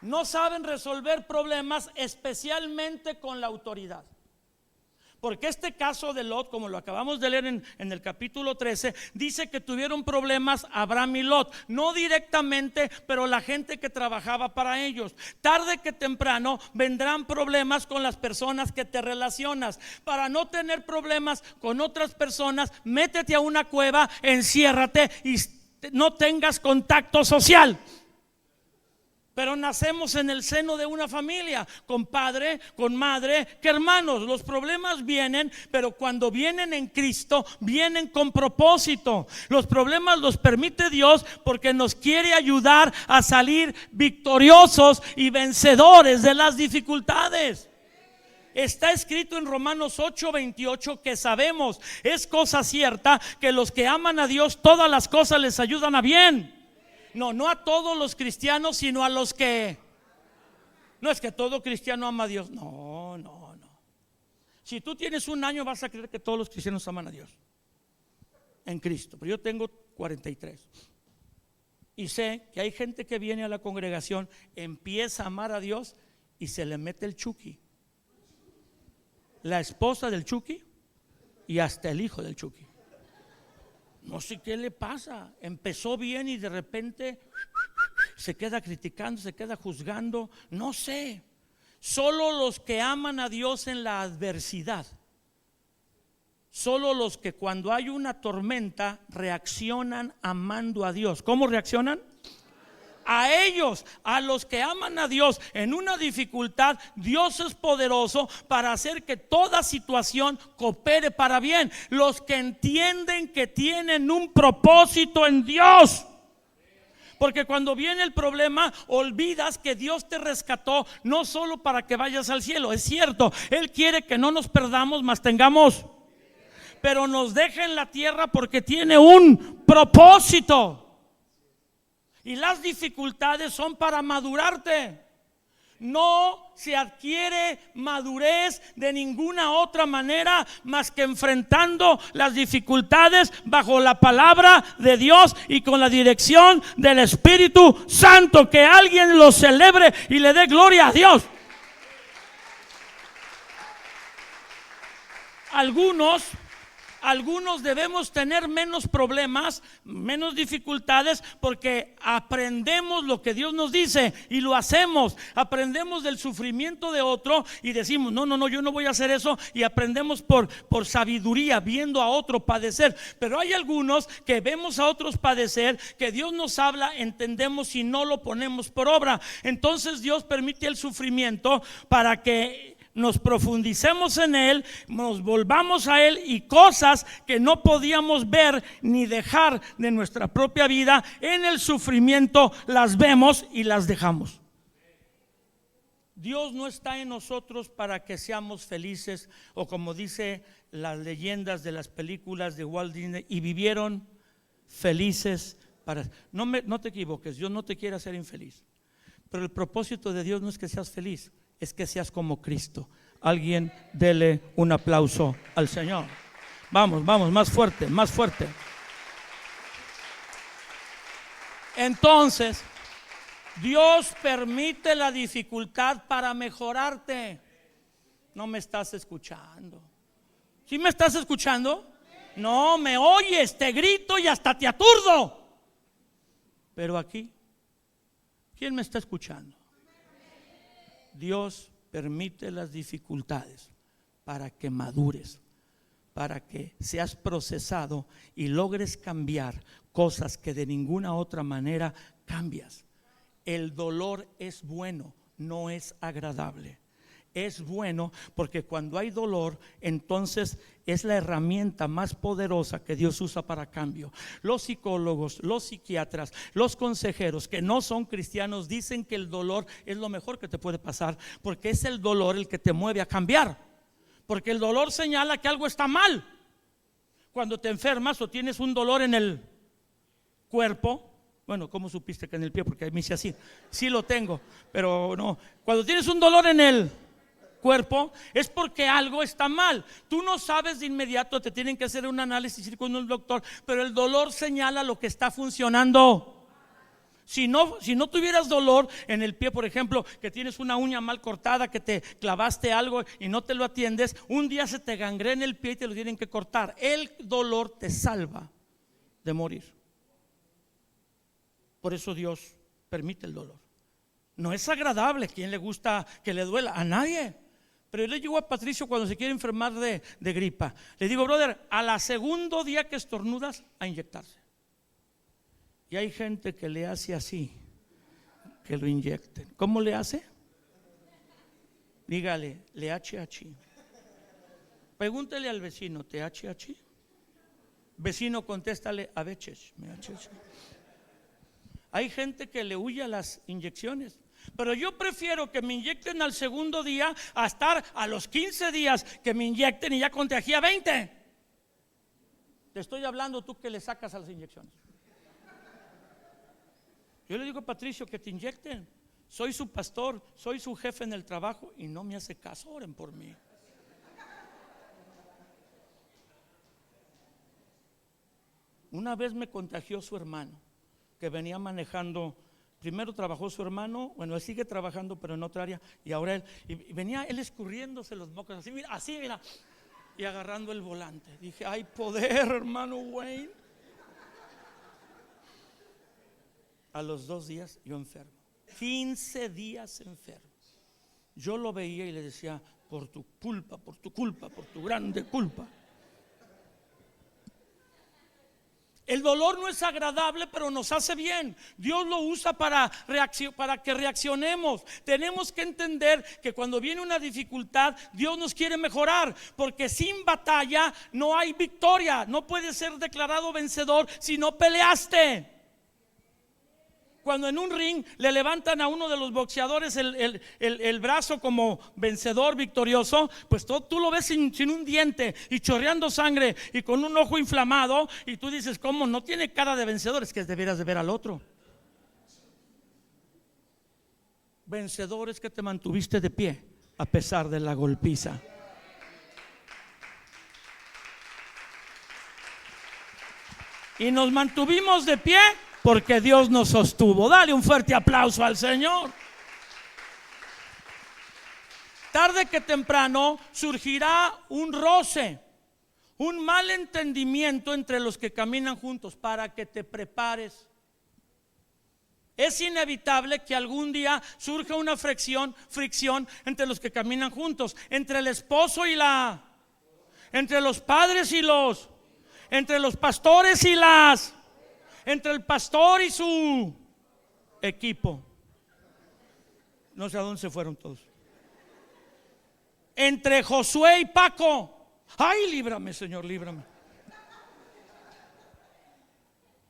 No saben resolver problemas, especialmente con la autoridad. Porque este caso de Lot, como lo acabamos de leer en el capítulo 13, dice que tuvieron problemas Abraham y Lot. No directamente, pero la gente que trabajaba para ellos. Tarde que temprano vendrán problemas con las personas que te relacionas. Para no tener problemas con otras personas, métete a una cueva, enciérrate y no tengas contacto social. Pero nacemos en el seno de una familia, con padre, con madre, que hermanos. Los problemas vienen, pero cuando vienen en Cristo, vienen con propósito. Los problemas los permite Dios porque nos quiere ayudar a salir victoriosos y vencedores de las dificultades. Está escrito en Romanos 8:28 que sabemos, es cosa cierta, que los que aman a Dios, todas las cosas les ayudan a bien. No a todos los cristianos, sino a los que. No es que todo cristiano ama a Dios. No. Si tú tienes un año, vas a creer que todos los cristianos aman a Dios en Cristo. Pero yo tengo 43 y sé que hay gente que viene a la congregación, empieza a amar a Dios y se le mete el Chucky, la esposa del Chucky y hasta el hijo del Chucky. No sé qué le pasa. Empezó bien y de repente se queda criticando, se queda juzgando. No sé. Solo los que aman a Dios en la adversidad, solo los que cuando hay una tormenta reaccionan amando a Dios. ¿Cómo reaccionan? A ellos, a los que aman a Dios en una dificultad, Dios es poderoso para hacer que toda situación coopere para bien. Los que entienden que tienen un propósito en Dios. Porque cuando viene el problema, olvidas que Dios te rescató no solo para que vayas al cielo. Es cierto, Él quiere que no nos perdamos, mas tengamos, pero nos deja en la tierra porque tiene un propósito. Y las dificultades son para madurarte. No se adquiere madurez de ninguna otra manera más que enfrentando las dificultades bajo la palabra de Dios y con la dirección del Espíritu Santo. Que alguien lo celebre y le dé gloria a Dios. Algunos debemos tener menos problemas, menos dificultades, porque aprendemos lo que Dios nos dice y lo hacemos. Aprendemos del sufrimiento de otro y decimos, no, yo no voy a hacer eso, y aprendemos por sabiduría, viendo a otro padecer. Pero hay algunos que vemos a otros padecer, que Dios nos habla, entendemos y no lo ponemos por obra. Entonces Dios permite el sufrimiento para que nos profundicemos en Él, nos volvamos a Él, y cosas que no podíamos ver ni dejar de nuestra propia vida, en el sufrimiento las vemos y las dejamos. Dios no está en nosotros para que seamos felices, o como dice las leyendas de las películas de Walt Disney, y vivieron felices para. No te equivoques, Dios no te quiere hacer infeliz, pero el propósito de Dios no es que seas feliz, es que seas como Cristo. Alguien dele un aplauso al Señor. Vamos, más fuerte, más fuerte. Entonces, Dios permite la dificultad para mejorarte. No me estás escuchando. ¿Sí me estás escuchando? No me oyes, te grito y hasta te aturdo. Pero aquí, ¿quién me está escuchando? Dios permite las dificultades para que madures, para que seas procesado y logres cambiar cosas que de ninguna otra manera cambias. El dolor es bueno, no es agradable. Es bueno porque cuando hay dolor, entonces es la herramienta más poderosa que Dios usa para cambio. Los psicólogos, los psiquiatras, los consejeros que no son cristianos dicen que el dolor es lo mejor que te puede pasar, porque es el dolor el que te mueve a cambiar. Porque el dolor señala que algo está mal. Cuando te enfermas o tienes un dolor en el cuerpo, bueno, ¿cómo supiste que en el pie? Porque me hice así. Sí lo tengo, pero no. Cuando tienes un dolor en el cuerpo, es porque algo está mal. Tú no sabes de inmediato, te tienen que hacer un análisis, ir con un doctor, pero el dolor señala lo que está funcionando. Si no tuvieras dolor en el pie, por ejemplo, que tienes una uña mal cortada, que te clavaste algo y no te lo atiendes, un día se te gangrena el pie y te lo tienen que cortar. El dolor te salva de morir. Por eso Dios permite el dolor. No es agradable. ¿Quién le gusta que le duela? A nadie. Pero yo le digo a Patricio cuando se quiere enfermar de gripa, le digo, brother, a la segundo día que estornudas, a inyectarse. Y hay gente que le hace así, que lo inyecten. ¿Cómo le hace? Dígale, le HH. Pregúntele al vecino, ¿te HH? Vecino, contéstale, a veces me HH. Hay gente que le huye a las inyecciones. Pero yo prefiero que me inyecten al segundo día a estar a los 15 días que me inyecten y ya contagié a 20. Te estoy hablando tú que le sacas a las inyecciones. Yo le digo a Patricio que te inyecten. Soy su pastor, soy su jefe en el trabajo y no me hace caso. Oren por mí. Una vez me contagió su hermano, que venía manejando. Primero trabajó su hermano, bueno, él sigue trabajando, pero en otra área, y ahora él, y venía él escurriéndose los mocos, así, mira, y agarrando el volante. Dije, hay poder, hermano Wayne. A los 2 días yo enfermo, 15 días enfermo. Yo lo veía y le decía, por tu culpa, por tu grande culpa. El dolor no es agradable, pero nos hace bien. Dios lo usa para que reaccionemos. Tenemos que entender que cuando viene una dificultad, Dios nos quiere mejorar, porque sin batalla no hay victoria. No puedes ser declarado vencedor si no peleaste. Cuando en un ring le levantan a uno de los boxeadores el brazo como vencedor victorioso, pues tú lo ves sin un diente y chorreando sangre y con un ojo inflamado, y tú dices, ¿cómo? No tiene cara de vencedor. Es que deberías de ver al otro. Vencedor es que te mantuviste de pie a pesar de la golpiza. Y nos mantuvimos de pie porque Dios nos sostuvo. Dale un fuerte aplauso al Señor. Tarde que temprano surgirá un roce, un mal entendimiento entre los que caminan juntos, para que te prepares. Es inevitable que algún día surja una fricción entre los que caminan juntos, entre el esposo y entre los padres y entre los pastores y entre el pastor y su equipo. No sé a dónde se fueron todos. Entre Josué y Paco. Ay, líbrame, Señor, líbrame.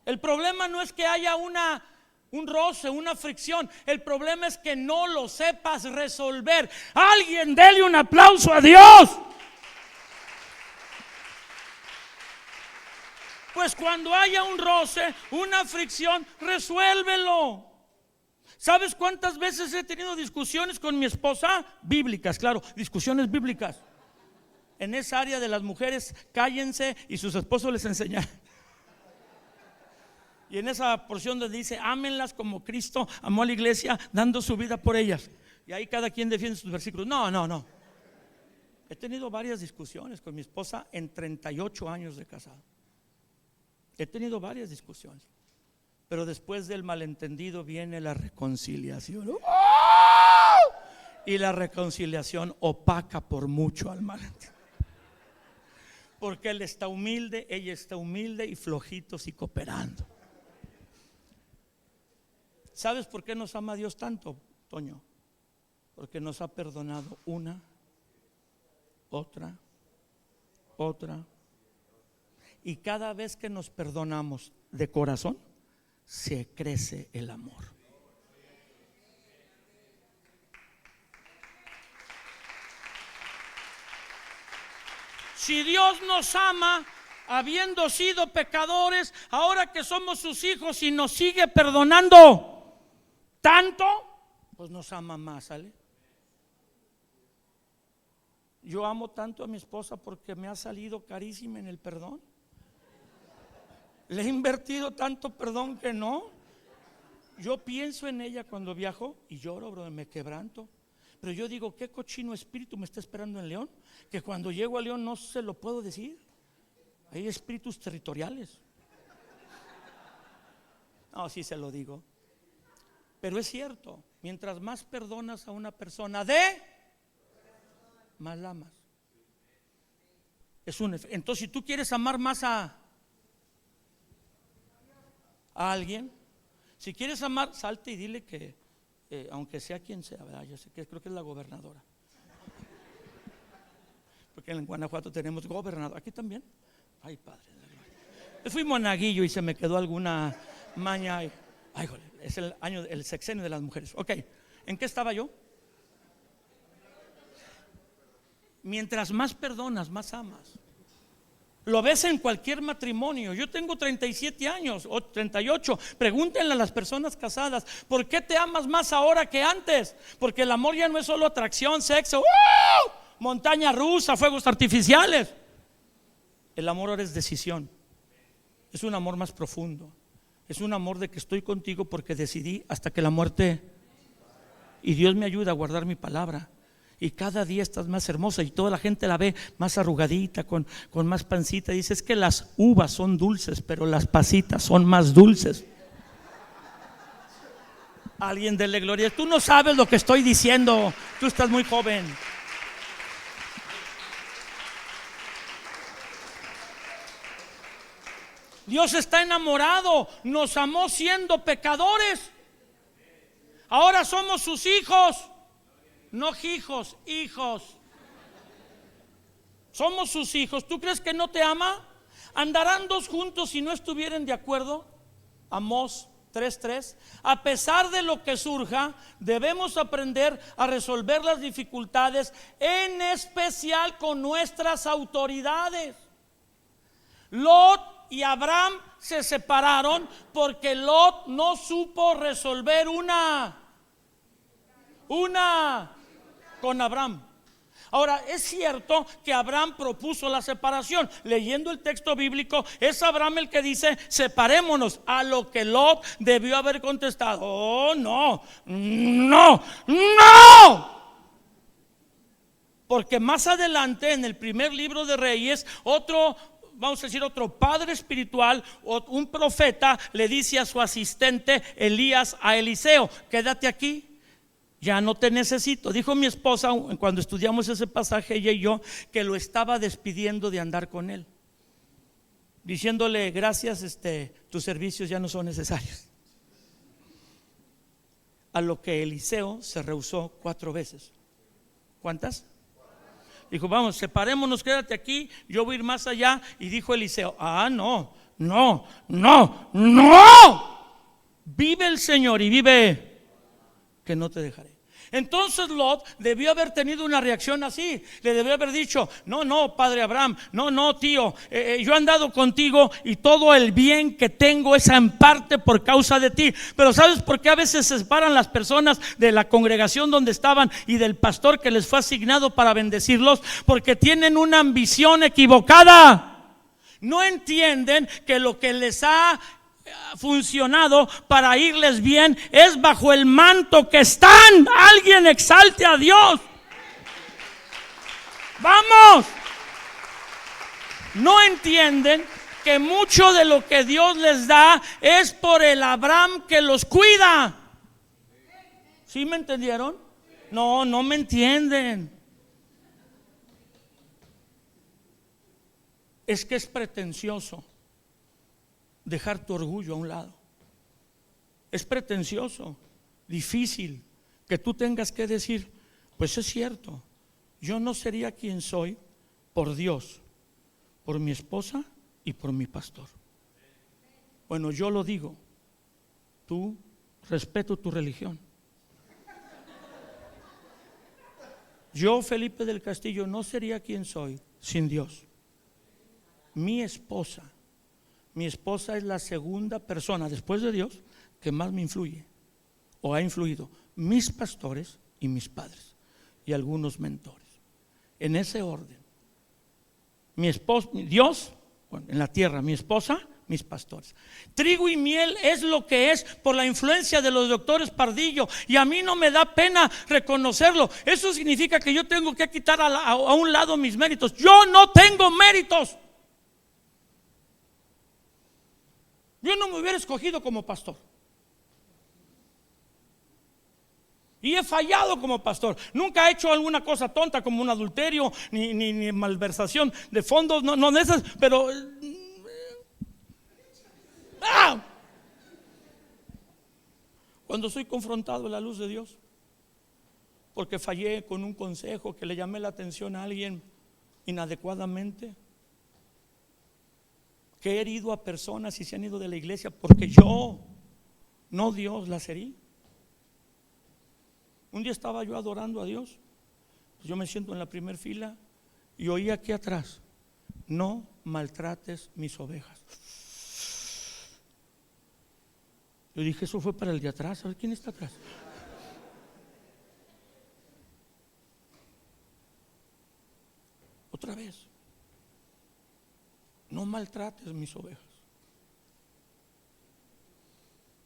El problema no es que haya un roce, una fricción. El problema es que no lo sepas resolver. Alguien dele un aplauso a Dios. Pues cuando haya un roce, una fricción, resuélvelo. ¿Sabes cuántas veces he tenido discusiones con mi esposa? Bíblicas, claro, discusiones bíblicas. En esa área de las mujeres, cállense y sus esposos les enseñan. Y en esa porción donde dice, ámenlas como Cristo amó a la iglesia, dando su vida por ellas. Y ahí cada quien defiende sus versículos. No. He tenido varias discusiones con mi esposa en 38 años de casado. He tenido varias discusiones. Pero después del malentendido viene la reconciliación. Y la reconciliación opaca por mucho al malentendido. Porque él está humilde, ella está humilde y flojitos y cooperando. ¿Sabes por qué nos ama Dios tanto, Toño? Porque nos ha perdonado una, otra. Y cada vez que nos perdonamos de corazón, se crece el amor. Si Dios nos ama habiendo sido pecadores, ahora que somos sus hijos y nos sigue perdonando tanto, pues nos ama más, ¿sale? Yo amo tanto a mi esposa porque me ha salido carísima en el perdón. Le he invertido tanto perdón que no. Yo pienso en ella cuando viajo y lloro, bro, me quebranto. Pero yo digo, qué cochino espíritu me está esperando en León, que cuando llego a León no se lo puedo decir. Hay espíritus territoriales. No, sí se lo digo. Pero es cierto, mientras más perdonas a una persona más la amas. Entonces, si tú quieres amar más a alguien, si quieres amar, salte y dile que aunque sea quien sea, ¿verdad? Yo sé que creo que es la gobernadora, porque en Guanajuato tenemos gobernador, aquí también. Ay, padre, yo fui monaguillo y se me quedó alguna maña. Ay, jole, es el sexenio de las mujeres. Ok, ¿en qué estaba yo? Mientras más perdonas, más amas. Lo ves en cualquier matrimonio. Yo tengo 37 años o 38. Pregúntenle a las personas casadas, ¿por qué te amas más ahora que antes? Porque el amor ya no es solo atracción, sexo, montaña rusa, fuegos artificiales. El amor ahora es decisión. Es un amor más profundo. Es un amor de que estoy contigo porque decidí hasta que la muerte. Y Dios me ayuda a guardar mi palabra. Y cada día estás más hermosa y toda la gente la ve más arrugadita, con más pancita. Dice, es que las uvas son dulces, pero las pasitas son más dulces. Alguien dele gloria. Tú no sabes lo que estoy diciendo. Tú estás muy joven. Dios está enamorado. Nos amó siendo pecadores. Ahora somos sus hijos. No hijos, hijos. Somos sus hijos. ¿Tú crees que no te ama? ¿Andarán dos juntos si no estuvieran de acuerdo? Amós 3:3. A pesar de lo que surja, debemos aprender a resolver las dificultades, en especial con nuestras autoridades. Lot y Abraham se separaron porque Lot no supo resolver una con Abraham. Ahora, es cierto que Abraham propuso la separación. Leyendo el texto bíblico, es Abraham el que dice: separémonos. A lo que Lot debió haber contestado: oh, no, no, no. Porque más adelante, en el primer libro de Reyes, otro, vamos a decir, otro padre espiritual, un profeta, le dice a su asistente Elías, a Eliseo: quédate aquí, ya no te necesito. Dijo mi esposa cuando estudiamos ese pasaje, ella y yo, que lo estaba despidiendo de andar con él, diciéndole: gracias, tus servicios ya no son necesarios. A lo que Eliseo se rehusó 4 veces. ¿Cuántas? Dijo: vamos, separémonos, quédate aquí, yo voy a ir más allá. Y dijo Eliseo: no, no, no, no. Vive el Señor y vive que no te dejaré. Entonces Lot debió haber tenido una reacción así. Le debió haber dicho: no, no, padre Abraham, no, no, tío, yo he andado contigo y todo el bien que tengo es en parte por causa de ti. Pero ¿sabes por qué a veces se separan las personas de la congregación donde estaban y del pastor que les fue asignado para bendecirlos? Porque tienen una ambición equivocada. No entienden que lo que les ha funcionado para irles bien es bajo el manto que están. Alguien exalte a Dios. Vamos. No entienden que mucho de lo que Dios les da es por el Abraham que los cuida. ¿Sí me entendieron? No, no me entienden. Es que es pretencioso dejar tu orgullo a un lado. Es pretencioso, difícil que tú tengas que decir: pues es cierto, yo no sería quien soy por Dios, por mi esposa y por mi pastor. Bueno, yo lo digo, tú respeto tu religión. Yo, Felipe del Castillo, no sería quien soy sin Dios. Mi esposa es la segunda persona después de Dios que más me influye o ha influido. Mis pastores y mis padres y algunos mentores, en ese orden. Mi esposa, Dios, bueno, en la tierra, mi esposa, mis pastores. Trigo y miel es lo que es por la influencia de los doctores Pardillo, y a mí no me da pena reconocerlo. Eso significa que yo tengo que quitar a un lado mis méritos. Yo no tengo méritos. Yo no me hubiera escogido como pastor. Y he fallado como pastor. Nunca he hecho alguna cosa tonta como un adulterio, ni malversación de fondos, no de esas, pero cuando soy confrontado a la luz de Dios, porque fallé con un consejo, que le llamé la atención a alguien inadecuadamente, que he herido a personas y se han ido de la iglesia porque yo, no Dios, las herí. Un día estaba yo adorando a Dios, pues yo me siento en la primera fila y oí aquí atrás: no maltrates mis ovejas. Yo dije: eso fue para el de atrás, a ver quién está atrás. Otra vez: no maltrates mis ovejas.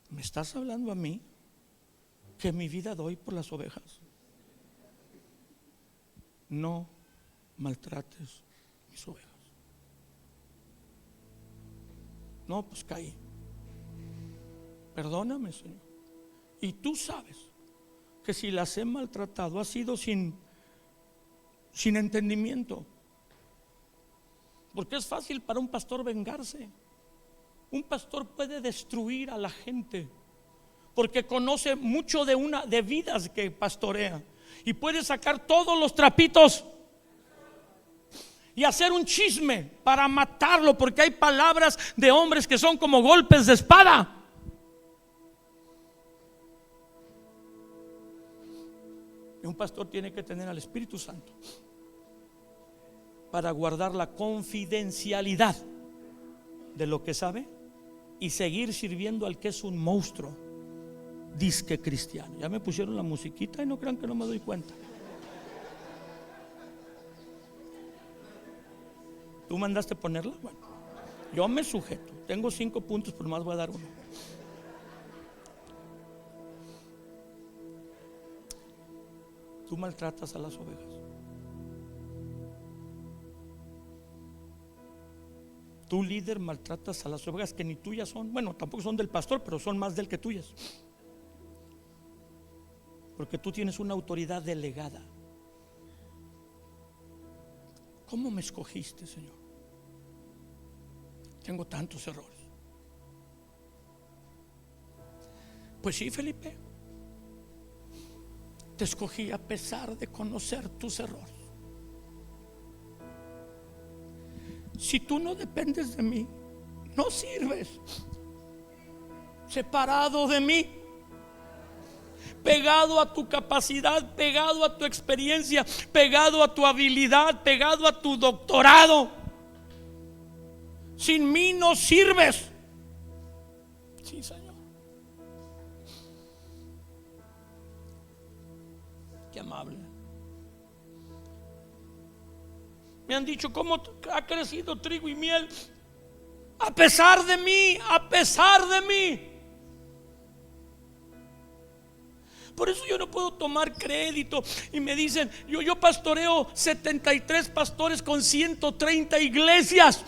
¿Me estás hablando a mí que mi vida doy por las ovejas? No maltrates mis ovejas. No, pues caí. Perdóname, Señor. Y tú sabes que si las he maltratado ha sido sin entendimiento. Porque es fácil para un pastor vengarse. Un pastor puede destruir a la gente porque conoce mucho de vidas que pastorea, y puede sacar todos los trapitos y hacer un chisme para matarlo, porque hay palabras de hombres que son como golpes de espada. Y un pastor tiene que tener al Espíritu Santo para guardar la confidencialidad de lo que sabe y seguir sirviendo al que es un monstruo disque cristiano. Ya me pusieron la musiquita y no crean que no me doy cuenta. ¿Tú mandaste ponerla? Bueno, yo me sujeto. Tengo 5 puntos, pero más voy a dar uno. Tú maltratas a las ovejas. Tú, líder, maltratas a las ovejas que ni tuyas son. Bueno, tampoco son del pastor, pero son más del que tuyas. Porque tú tienes una autoridad delegada. ¿Cómo me escogiste, Señor? Tengo tantos errores. Pues sí, Felipe, te escogí a pesar de conocer tus errores. Si tú no dependes de mí, no sirves. Separado de mí, pegado a tu capacidad, pegado a tu experiencia, pegado a tu habilidad, pegado a tu doctorado, sin mí no sirves. Sí, Señor. Qué amable. Me han dicho cómo ha crecido trigo y miel a pesar de mí, a pesar de mí. Por eso yo no puedo tomar crédito. Y me dicen, yo pastoreo 73 pastores con 130 iglesias.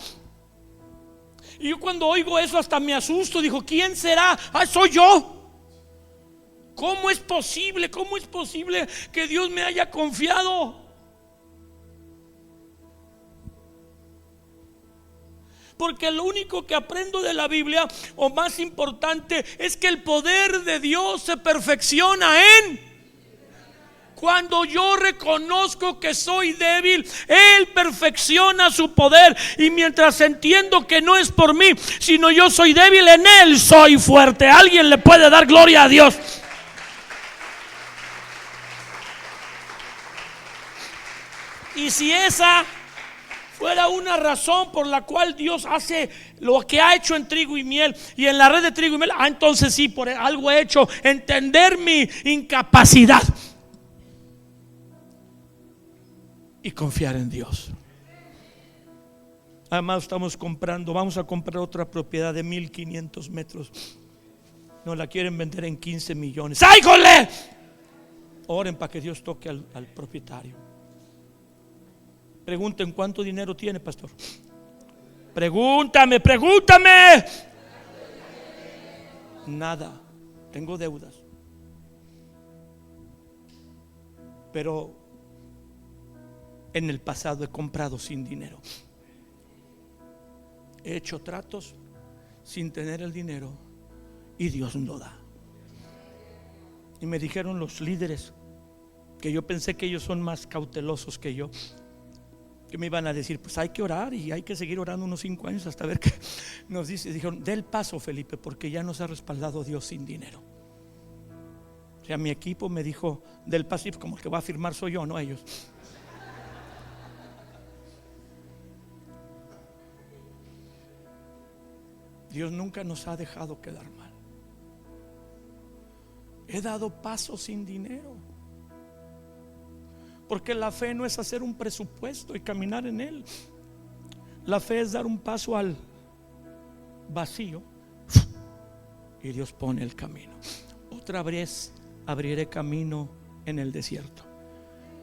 Y yo cuando oigo eso hasta me asusto. Digo, ¿quién será? Ah, soy yo. ¿Cómo es posible? ¿Cómo es posible que Dios me haya confiado? Porque lo único que aprendo de la Biblia, o más importante, es que el poder de Dios se perfecciona cuando yo reconozco que soy débil. Él perfecciona su poder. Y mientras entiendo que no es por mí, sino yo soy débil, en Él soy fuerte. ¿Alguien le puede dar gloria a Dios? Y si esa fuera una razón por la cual Dios hace lo que ha hecho en trigo y miel y en la red de trigo y miel, entonces sí, por algo he hecho, entender mi incapacidad y confiar en Dios. Además vamos a comprar otra propiedad de 1500 metros. Nos la quieren vender en 15 millones. ¡Ay, jole! Oren para que Dios toque al propietario. Pregunten cuánto dinero tiene, pastor. Pregúntame. Nada, tengo deudas. Pero en el pasado he comprado sin dinero. He hecho tratos sin tener el dinero y Dios no da. Y me dijeron los líderes, que yo pensé que ellos son más cautelosos que yo, que me iban a decir, pues hay que orar y hay que seguir orando unos 5 años hasta ver qué nos dice. Dijeron, dé el paso, Felipe, porque ya nos ha respaldado Dios sin dinero. O sea, mi equipo me dijo, del paso, y como el que va a firmar soy yo, no ellos. Dios nunca nos ha dejado quedar mal. He dado pasos sin dinero, porque la fe no es hacer un presupuesto y caminar en él. La fe es dar un paso al vacío y Dios pone el camino. Otra vez abriré camino en el desierto.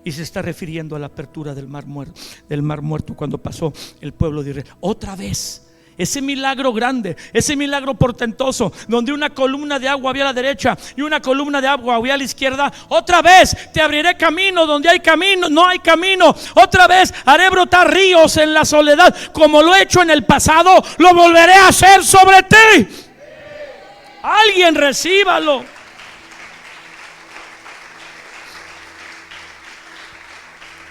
Y se está refiriendo a la apertura del mar muerto cuando pasó el pueblo de Israel. Otra vez. Ese milagro grande, ese milagro portentoso, donde una columna de agua había a la derecha y una columna de agua había a la izquierda. Otra vez te abriré camino donde hay camino, no hay camino. Otra vez haré brotar ríos en la soledad. Como lo he hecho en el pasado, lo volveré a hacer sobre ti. Alguien recíbalo.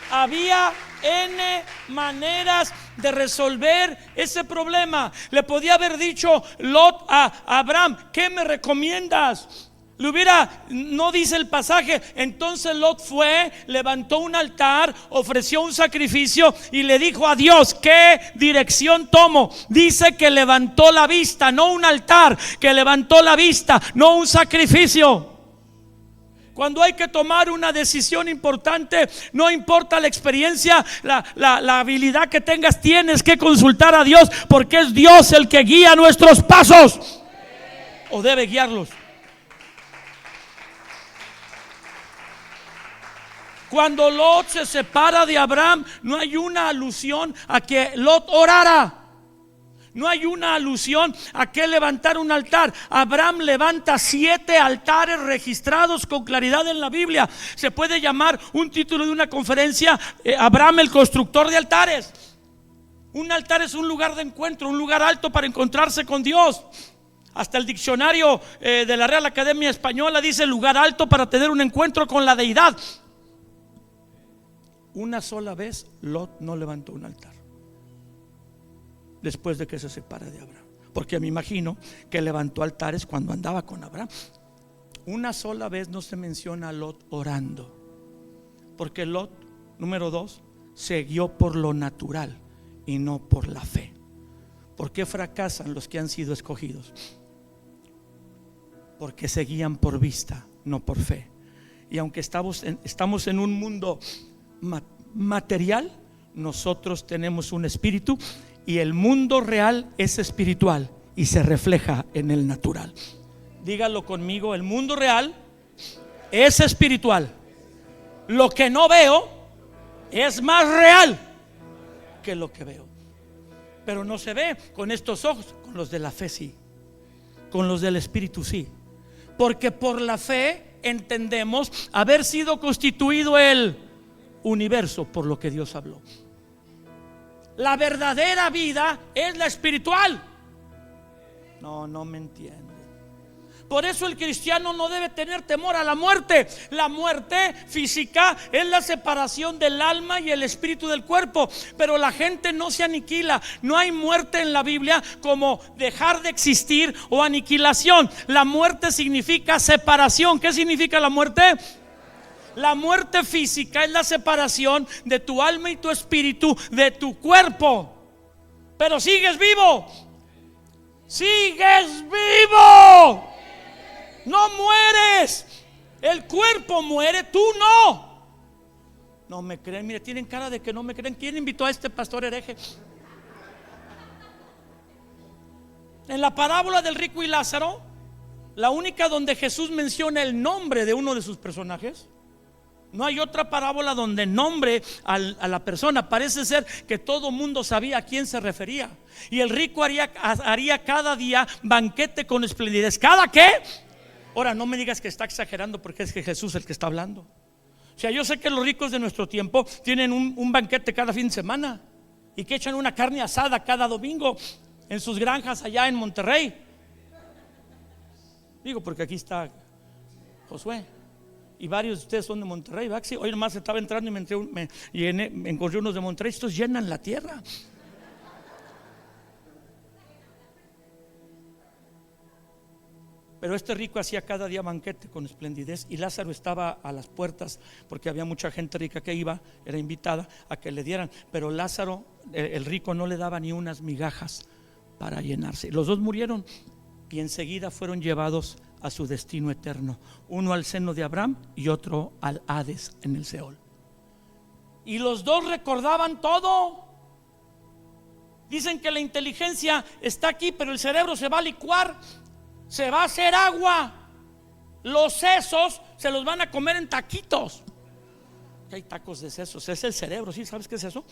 Había N maneras de resolver ese problema. Le podía haber dicho Lot a Abraham, ¿qué me recomiendas? No dice el pasaje, entonces Lot fue, levantó un altar, ofreció un sacrificio y le dijo a Dios: ¿qué dirección tomo? Dice que levantó la vista, no un altar, que levantó la vista, no un sacrificio. Cuando hay que tomar una decisión importante, no importa la experiencia, la habilidad que tengas, tienes que consultar a Dios, porque es Dios el que guía nuestros pasos, o debe guiarlos. Cuando Lot se separa de Abraham, no hay una alusión a que Lot orara. No hay una alusión a que levantar un altar. Abraham levanta 7 altares registrados con claridad en la Biblia. Se puede llamar un título de una conferencia: Abraham el constructor de altares. Un altar es un lugar de encuentro, un lugar alto para encontrarse con Dios. Hasta el diccionario de la Real Academia Española dice: lugar alto para tener un encuentro con la deidad. Una sola vez Lot no levantó un altar después de que se separa de Abraham, porque me imagino que levantó altares cuando andaba con Abraham. Una sola vez no se menciona a Lot orando, porque Lot, número 2, se guió por lo natural y no por la fe. ¿Por qué fracasan los que han sido escogidos? Porque se guían por vista, no por fe. Y aunque estamos en un mundo material, nosotros tenemos un espíritu, y el mundo real es espiritual y se refleja en el natural. Dígalo conmigo: el mundo real es espiritual. Lo que no veo es más real que lo que veo, pero no se ve con estos ojos. Con los de la fe sí, con los del espíritu sí, porque por la fe entendemos haber sido constituido el universo por lo que Dios habló. La verdadera vida es la espiritual. No me entienden. Por eso el cristiano no debe tener temor a la muerte. La muerte física es la separación del alma y el espíritu del cuerpo, pero la gente no se aniquila. No hay muerte en la Biblia como dejar de existir o aniquilación. La muerte significa separación. ¿Qué significa la muerte? La muerte física es la separación de tu alma y tu espíritu de tu cuerpo, pero sigues vivo. Sigues vivo. No mueres. El cuerpo muere, tú no. No me creen, mire, tienen cara de que no me creen. ¿Quién invitó a este pastor hereje? En la parábola del rico y Lázaro, la única donde Jesús menciona el nombre de uno de sus personajes. No hay otra parábola donde nombre a la persona. Parece ser que todo mundo sabía a quién se refería. Y el rico haría cada día banquete con esplendidez. ¿Cada qué? Ahora, no me digas que está exagerando, porque es que Jesús es el que está hablando. O sea, yo sé que los ricos de nuestro tiempo tienen un banquete cada fin de semana, y que echan una carne asada cada domingo en sus granjas allá en Monterrey. Digo, porque aquí está Josué y varios de ustedes son de Monterrey, ¿verdad? Sí, hoy nomás estaba entrando y me encontré unos de Monterrey. Estos llenan la tierra. Pero este rico hacía cada día banquete con esplendidez, y Lázaro estaba a las puertas, porque había mucha gente rica que era invitada a que le dieran. Pero Lázaro, el rico, no le daba ni unas migajas para llenarse. Los dos murieron y enseguida fueron llevados a su destino eterno, uno al seno de Abraham y otro al Hades, en el Seol. Y los dos recordaban todo. Dicen que la inteligencia está aquí, pero el cerebro se va a licuar, se va a hacer agua. Los sesos se los van a comer en taquitos. Hay tacos de sesos, es el cerebro, ¿sí? ¿Sabes qué es eso?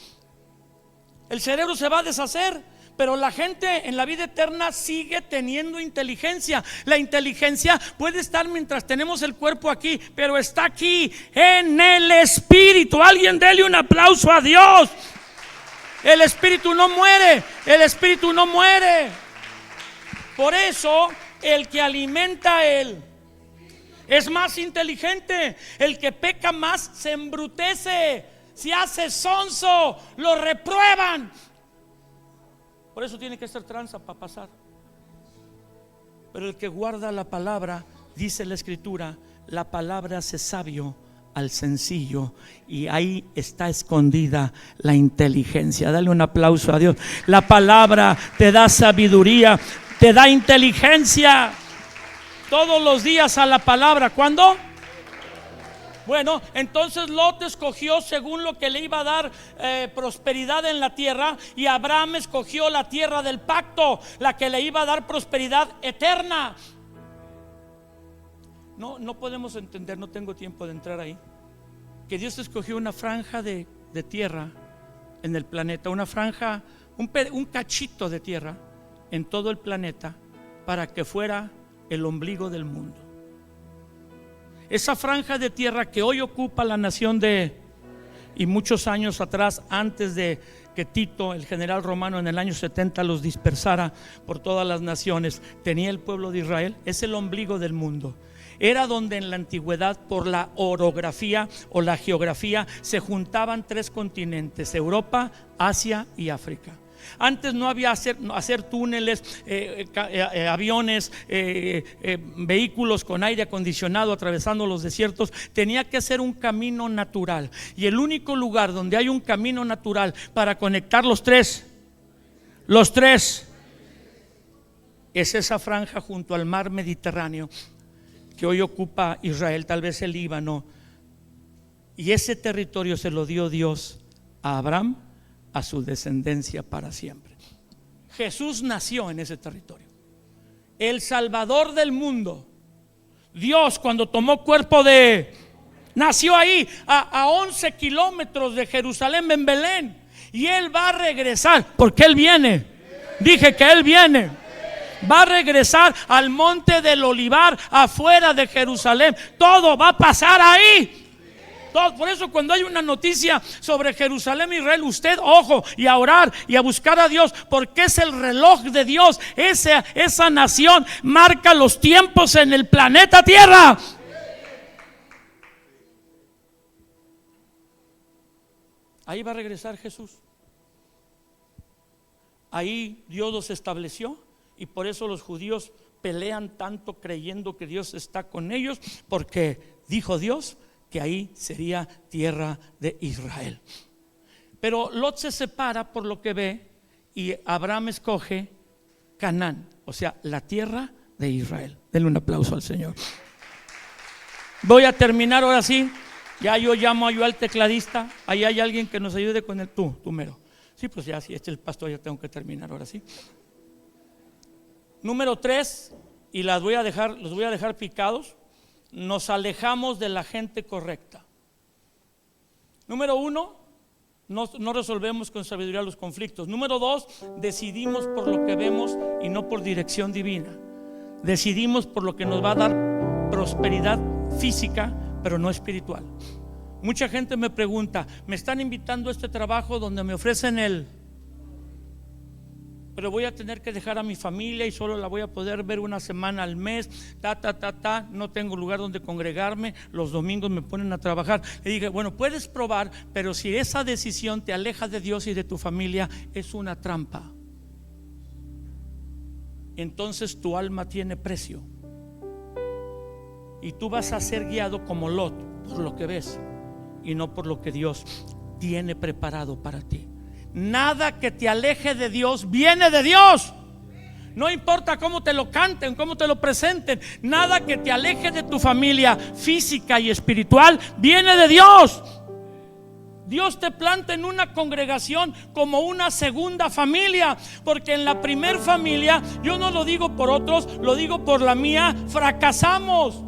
El cerebro se va a deshacer. Pero la gente en la vida eterna sigue teniendo inteligencia. La inteligencia puede estar mientras tenemos el cuerpo aquí, pero está aquí en el espíritu. Alguien dele un aplauso a Dios. El espíritu no muere. El espíritu no muere. Por eso el que alimenta a él es más inteligente. El que peca más se embrutece, se hace sonso, lo reprueban. Por eso tiene que ser tranza para pasar. Pero el que guarda la palabra dice la Escritura, la palabra hace sabio al sencillo, y ahí está escondida la inteligencia. Dale un aplauso a Dios. La palabra te da sabiduría, te da inteligencia. Todos los días a la palabra. ¿Cuándo? Bueno, entonces Lot escogió según lo que le iba a dar prosperidad en la tierra, y Abraham escogió la tierra del pacto, la que le iba a dar prosperidad eterna. No podemos entender, no tengo tiempo de entrar ahí, que Dios escogió una franja de tierra en el planeta, una franja, un cachito de tierra en todo el planeta, para que fuera el ombligo del mundo. Esa franja de tierra que hoy ocupa la nación y muchos años atrás, antes de que Tito, el general romano, en el año 70 los dispersara por todas las naciones, tenía el pueblo de Israel. Es el ombligo del mundo. Era donde en la antigüedad, por la orografía o la geografía, se juntaban 3 continentes: Europa, Asia y África. Antes no había hacer túneles, aviones, vehículos con aire acondicionado atravesando los desiertos. Tenía que ser un camino natural, y el único lugar donde hay un camino natural para conectar los tres es esa franja junto al mar Mediterráneo que hoy ocupa Israel, tal vez el Líbano. Y ese territorio se lo dio Dios a Abraham, a su descendencia para siempre. Jesús nació en ese territorio, el Salvador del mundo. Dios, cuando tomó cuerpo nació ahí, a 11 kilómetros de Jerusalén, en Belén. Y Él va a regresar, porque Él viene. Dije que Él viene. Va a regresar al monte del Olivar, afuera de Jerusalén. Todo va a pasar ahí. Por eso, cuando hay una noticia sobre Jerusalén, Israel, usted, ojo, y a orar y a buscar a Dios, porque es el reloj de Dios. Esa nación marca los tiempos en el planeta Tierra. Ahí va a regresar Jesús. Ahí Dios los estableció, y por eso los judíos pelean tanto creyendo que Dios está con ellos, porque dijo Dios que ahí sería tierra de Israel. Pero Lot se separa por lo que ve, y Abraham escoge Canaán, o sea, la tierra de Israel. Denle un aplauso al Señor. Voy a terminar ahora sí. Ya yo llamo al tecladista. Ahí hay alguien que nos ayude con el tú mero. Sí, pues ya, si este es el pastor, ya tengo que terminar ahora sí. Número 3, y los voy a dejar picados. Nos alejamos de la gente correcta. Número 1, no resolvemos con sabiduría los conflictos. Número 2, decidimos por lo que vemos y no por dirección divina. Decidimos por lo que nos va a dar prosperidad física, pero no espiritual. Mucha gente me pregunta: me están invitando a este trabajo donde me ofrecen pero voy a tener que dejar a mi familia y solo la voy a poder ver una semana al mes, no tengo lugar donde congregarme, los domingos me ponen a trabajar. Le dije: bueno, puedes probar, pero si esa decisión te aleja de Dios y de tu familia, es una trampa. Entonces tu alma tiene precio, y tú vas a ser guiado como Lot por lo que ves y no por lo que Dios tiene preparado para ti. Nada que te aleje de Dios viene de Dios. No importa cómo te lo canten, cómo te lo presenten. Nada que te aleje de tu familia física y espiritual viene de Dios. Dios te planta en una congregación como una segunda familia, porque en la primer familia, yo no lo digo por otros, lo digo por la mía, fracasamos.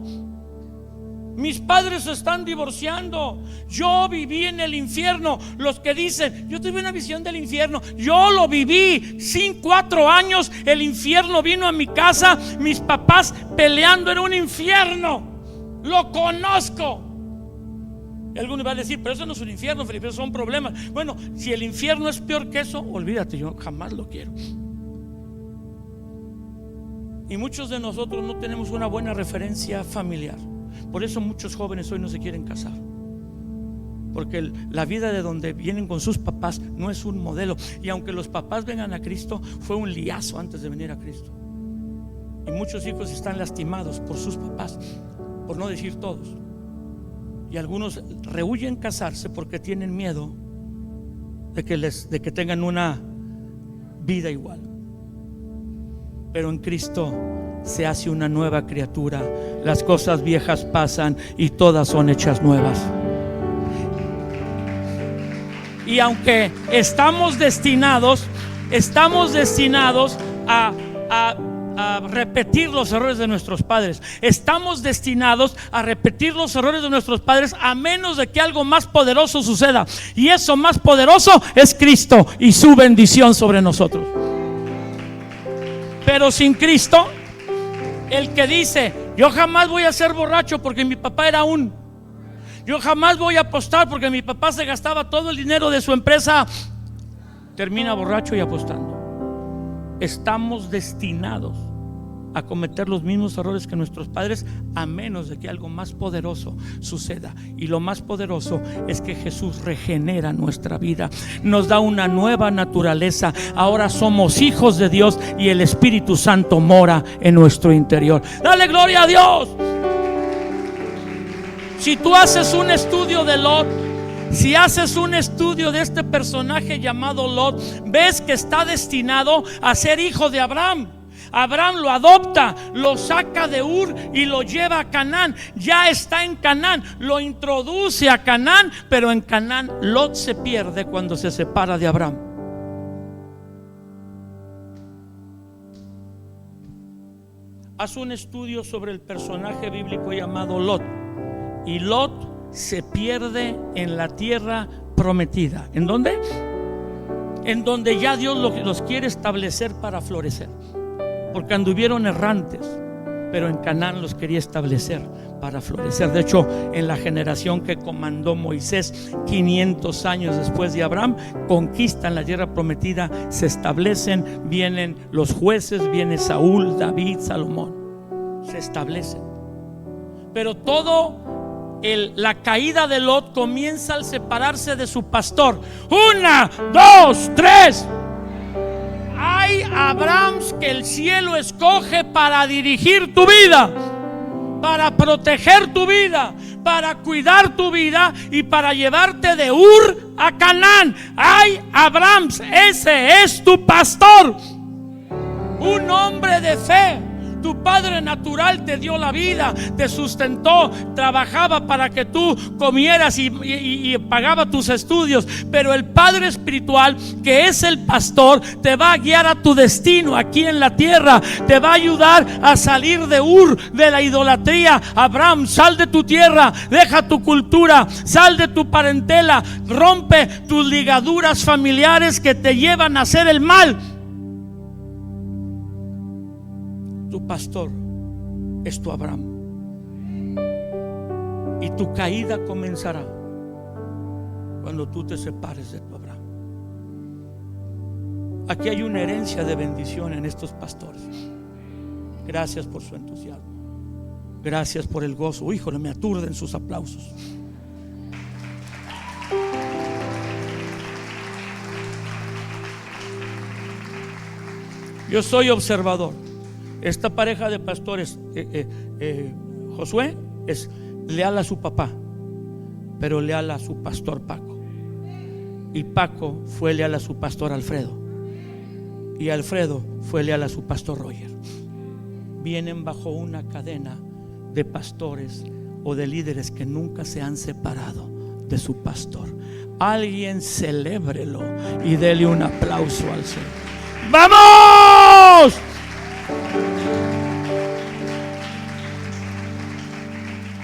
Mis padres se están divorciando. Yo viví en el infierno. Los que dicen: yo tuve una visión del infierno, yo lo viví. 4 años el infierno vino a mi casa. Mis papás peleando en un infierno. Lo conozco. Y alguno va a decir: pero eso no es un infierno, Felipe, son problemas. Bueno, si el infierno es peor que eso, olvídate, yo jamás lo quiero. Y muchos de nosotros no tenemos una buena referencia familiar. Por eso muchos jóvenes hoy no se quieren casar, porque la vida de donde vienen con sus papás no es un modelo. Y aunque los papás vengan a Cristo, fue un liazo antes de venir a Cristo. Y muchos hijos están lastimados por sus papás, por no decir todos. Y algunos rehúyen casarse porque tienen miedo de que tengan una vida igual. Pero en Cristo se hace una nueva criatura. Las cosas viejas pasan y todas son hechas nuevas. Y aunque estamos destinados a repetir los errores de nuestros padres, estamos destinados a repetir los errores de nuestros padres, a menos de que algo más poderoso suceda. Y eso más poderoso es Cristo y su bendición sobre nosotros. Pero sin Cristo, el que dice: yo jamás voy a ser borracho porque mi papá era yo jamás voy a apostar porque mi papá se gastaba todo el dinero de su empresa, termina borracho y apostando. Estamos destinados a cometer los mismos errores que nuestros padres, a menos de que algo más poderoso suceda. Y lo más poderoso es que Jesús regenera nuestra vida, nos da una nueva naturaleza. Ahora somos hijos de Dios y el Espíritu Santo mora en nuestro interior. Dale gloria a Dios. Si tú haces un estudio de Lot, si haces un estudio de este personaje llamado Lot, ves que está destinado a ser hijo de Abraham. Abraham lo adopta, lo saca de Ur y lo lleva a Canaán. Ya está en Canaán, lo introduce a Canaán, pero en Canaán Lot se pierde cuando se separa de Abraham. Haz un estudio sobre el personaje bíblico llamado Lot. Y Lot se pierde en la tierra prometida. ¿En dónde? En donde ya Dios los quiere establecer para florecer, porque anduvieron errantes, pero en Canaán los quería establecer para florecer. De hecho, en la generación que comandó Moisés 500 años después de Abraham, conquistan la tierra prometida, se establecen, vienen los jueces, viene Saúl, David, Salomón, se establecen. Pero la caída de Lot comienza al separarse de su pastor. 1, 2, 3. Hay Abrahams que el cielo escoge para dirigir tu vida, para proteger tu vida, para cuidar tu vida y para llevarte de Ur a Canaán. Hay Abrahams, ese es tu pastor, un hombre de fe. Tu padre natural te dio la vida, te sustentó, trabajaba para que tú comieras y pagaba tus estudios. Pero el padre espiritual, que es el pastor, te va a guiar a tu destino aquí en la tierra. Te va a ayudar a salir de Ur, de la idolatría. Abraham, sal de tu tierra, deja tu cultura, sal de tu parentela, rompe tus ligaduras familiares que te llevan a hacer el mal. Tu pastor es tu Abraham, y tu caída comenzará cuando tú te separes de tu Abraham. Aquí hay una herencia de bendición en estos pastores. Gracias por su entusiasmo, gracias por el gozo. Híjole, me aturden sus aplausos. Yo soy observador. Esta pareja de pastores, Josué es leal a su papá, pero leal a su pastor Paco. Y Paco fue leal a su pastor Alfredo, y Alfredo fue leal a su pastor Roger. Vienen bajo una cadena de pastores o de líderes que nunca se han separado de su pastor. Alguien celébrelo y dele un aplauso al Señor. ¡Vamos!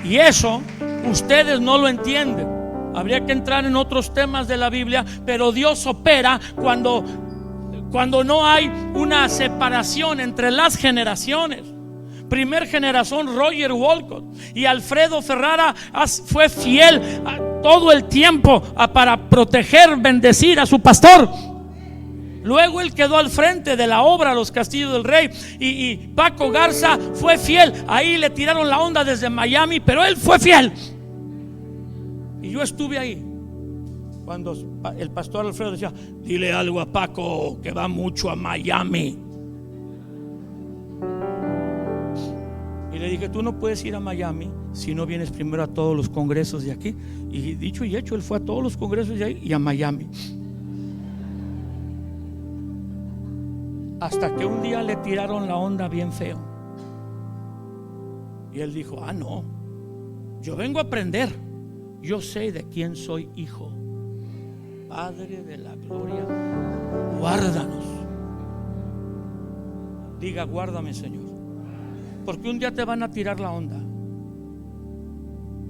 Y eso ustedes no lo entienden. Habría que entrar en otros temas de la Biblia, pero Dios opera cuando no hay una separación entre las generaciones. Primer generación, Roger Walcott y Alfredo Ferrara fue fiel todo el tiempo para proteger, bendecir a su pastor. Luego él quedó al frente de la obra Los Castillos del Rey, y Paco Garza fue fiel. Ahí le tiraron la onda desde Miami, pero él fue fiel. Y yo estuve ahí cuando el pastor Alfredo decía: dile algo a Paco que va mucho a Miami. le dije, tú no puedes ir a Miami si no vienes primero a todos los congresos de aquí. Y dicho y hecho, él fue a todos los congresos de ahí y a Miami. Hasta que un día le tiraron la onda bien feo. Y él dijo, ah, no, yo vengo a aprender. Yo sé de quién soy hijo. Padre de la gloria, guárdanos. Diga, guárdame, Señor. Porque un día te van a tirar la onda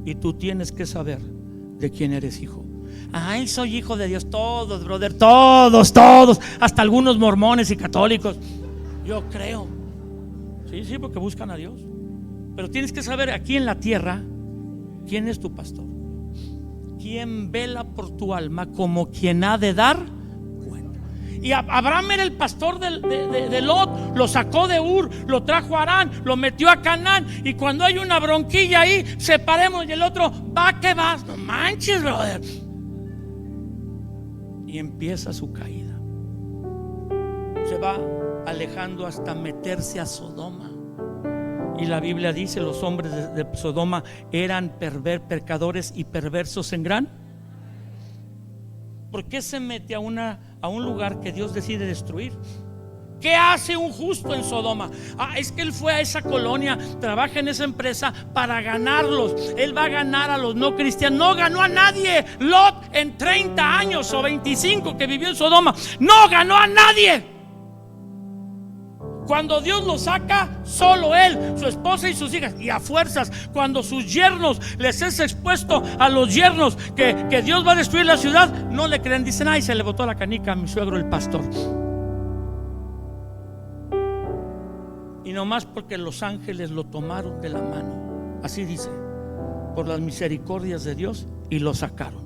y tú tienes que saber de quién eres hijo. Ay, soy hijo de Dios. Todos, brother, todos, hasta algunos mormones y católicos. Yo creo. Sí, porque buscan a Dios. Pero tienes que saber aquí en la tierra quién es tu pastor, quién vela por tu alma como quien ha de dar cuenta. Y Abraham era el pastor de Lot. Lo sacó de Ur, lo trajo a Harán, lo metió a Canaán. Y cuando hay una bronquilla ahí, separemos, y el otro, va que vas. No manches, brother. Y empieza su caída. Se va alejando hasta meterse a Sodoma. Y la Biblia dice, los hombres de Sodoma eran pecadores y perversos en gran. ¿Por qué se mete a un lugar que Dios decide destruir? ¿Qué hace un justo en Sodoma? Es que él fue a esa colonia, trabaja en esa empresa para ganarlos. Él va a ganar a los no cristianos. No ganó a nadie. Lot, en 30 años o 25 que vivió en Sodoma, no ganó a nadie. Cuando Dios lo saca, solo él, su esposa y sus hijas. Y a fuerzas, cuando sus yernos les es expuesto a los yernos que Dios va a destruir la ciudad, no le creen. Dicen, ay, se le botó la canica a mi suegro el pastor. Y nomás porque los ángeles lo tomaron de la mano, así dice, por las misericordias de Dios, y lo sacaron.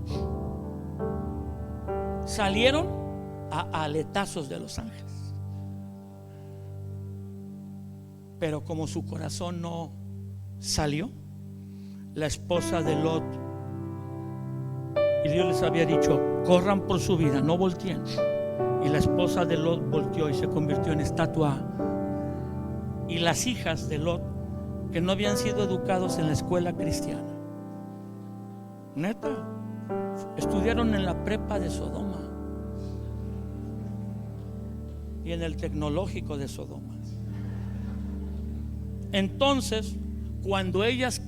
Salieron a aletazos de los ángeles. Pero como su corazón no salió, la esposa de Lot, y Dios les había dicho, corran por su vida, no volteen. Y la esposa de Lot volteó y se convirtió en estatua. Y las hijas de Lot, que no habían sido educados en la escuela cristiana, neta, estudiaron en la prepa de Sodoma y en el tecnológico de Sodoma. Entonces, cuando ellas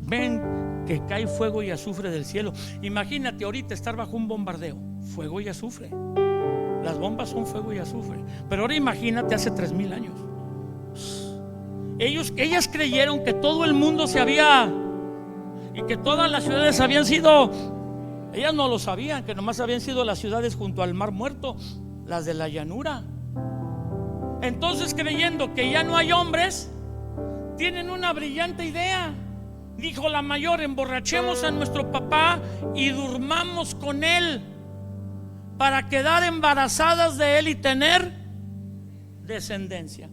ven que cae fuego y azufre del cielo, imagínate ahorita estar bajo un bombardeo, fuego y azufre. Las bombas son fuego y azufre. Pero ahora imagínate hace 3000 años. Ellas creyeron que todo el mundo se había, y que todas las ciudades habían sido, ellas no lo sabían, que nomás habían sido las ciudades junto al mar muerto, las de la llanura. Entonces, creyendo que ya no hay hombres, tienen una brillante idea. Dijo la mayor, emborrachemos a nuestro papá y durmamos con él para quedar embarazadas de él y tener descendencia.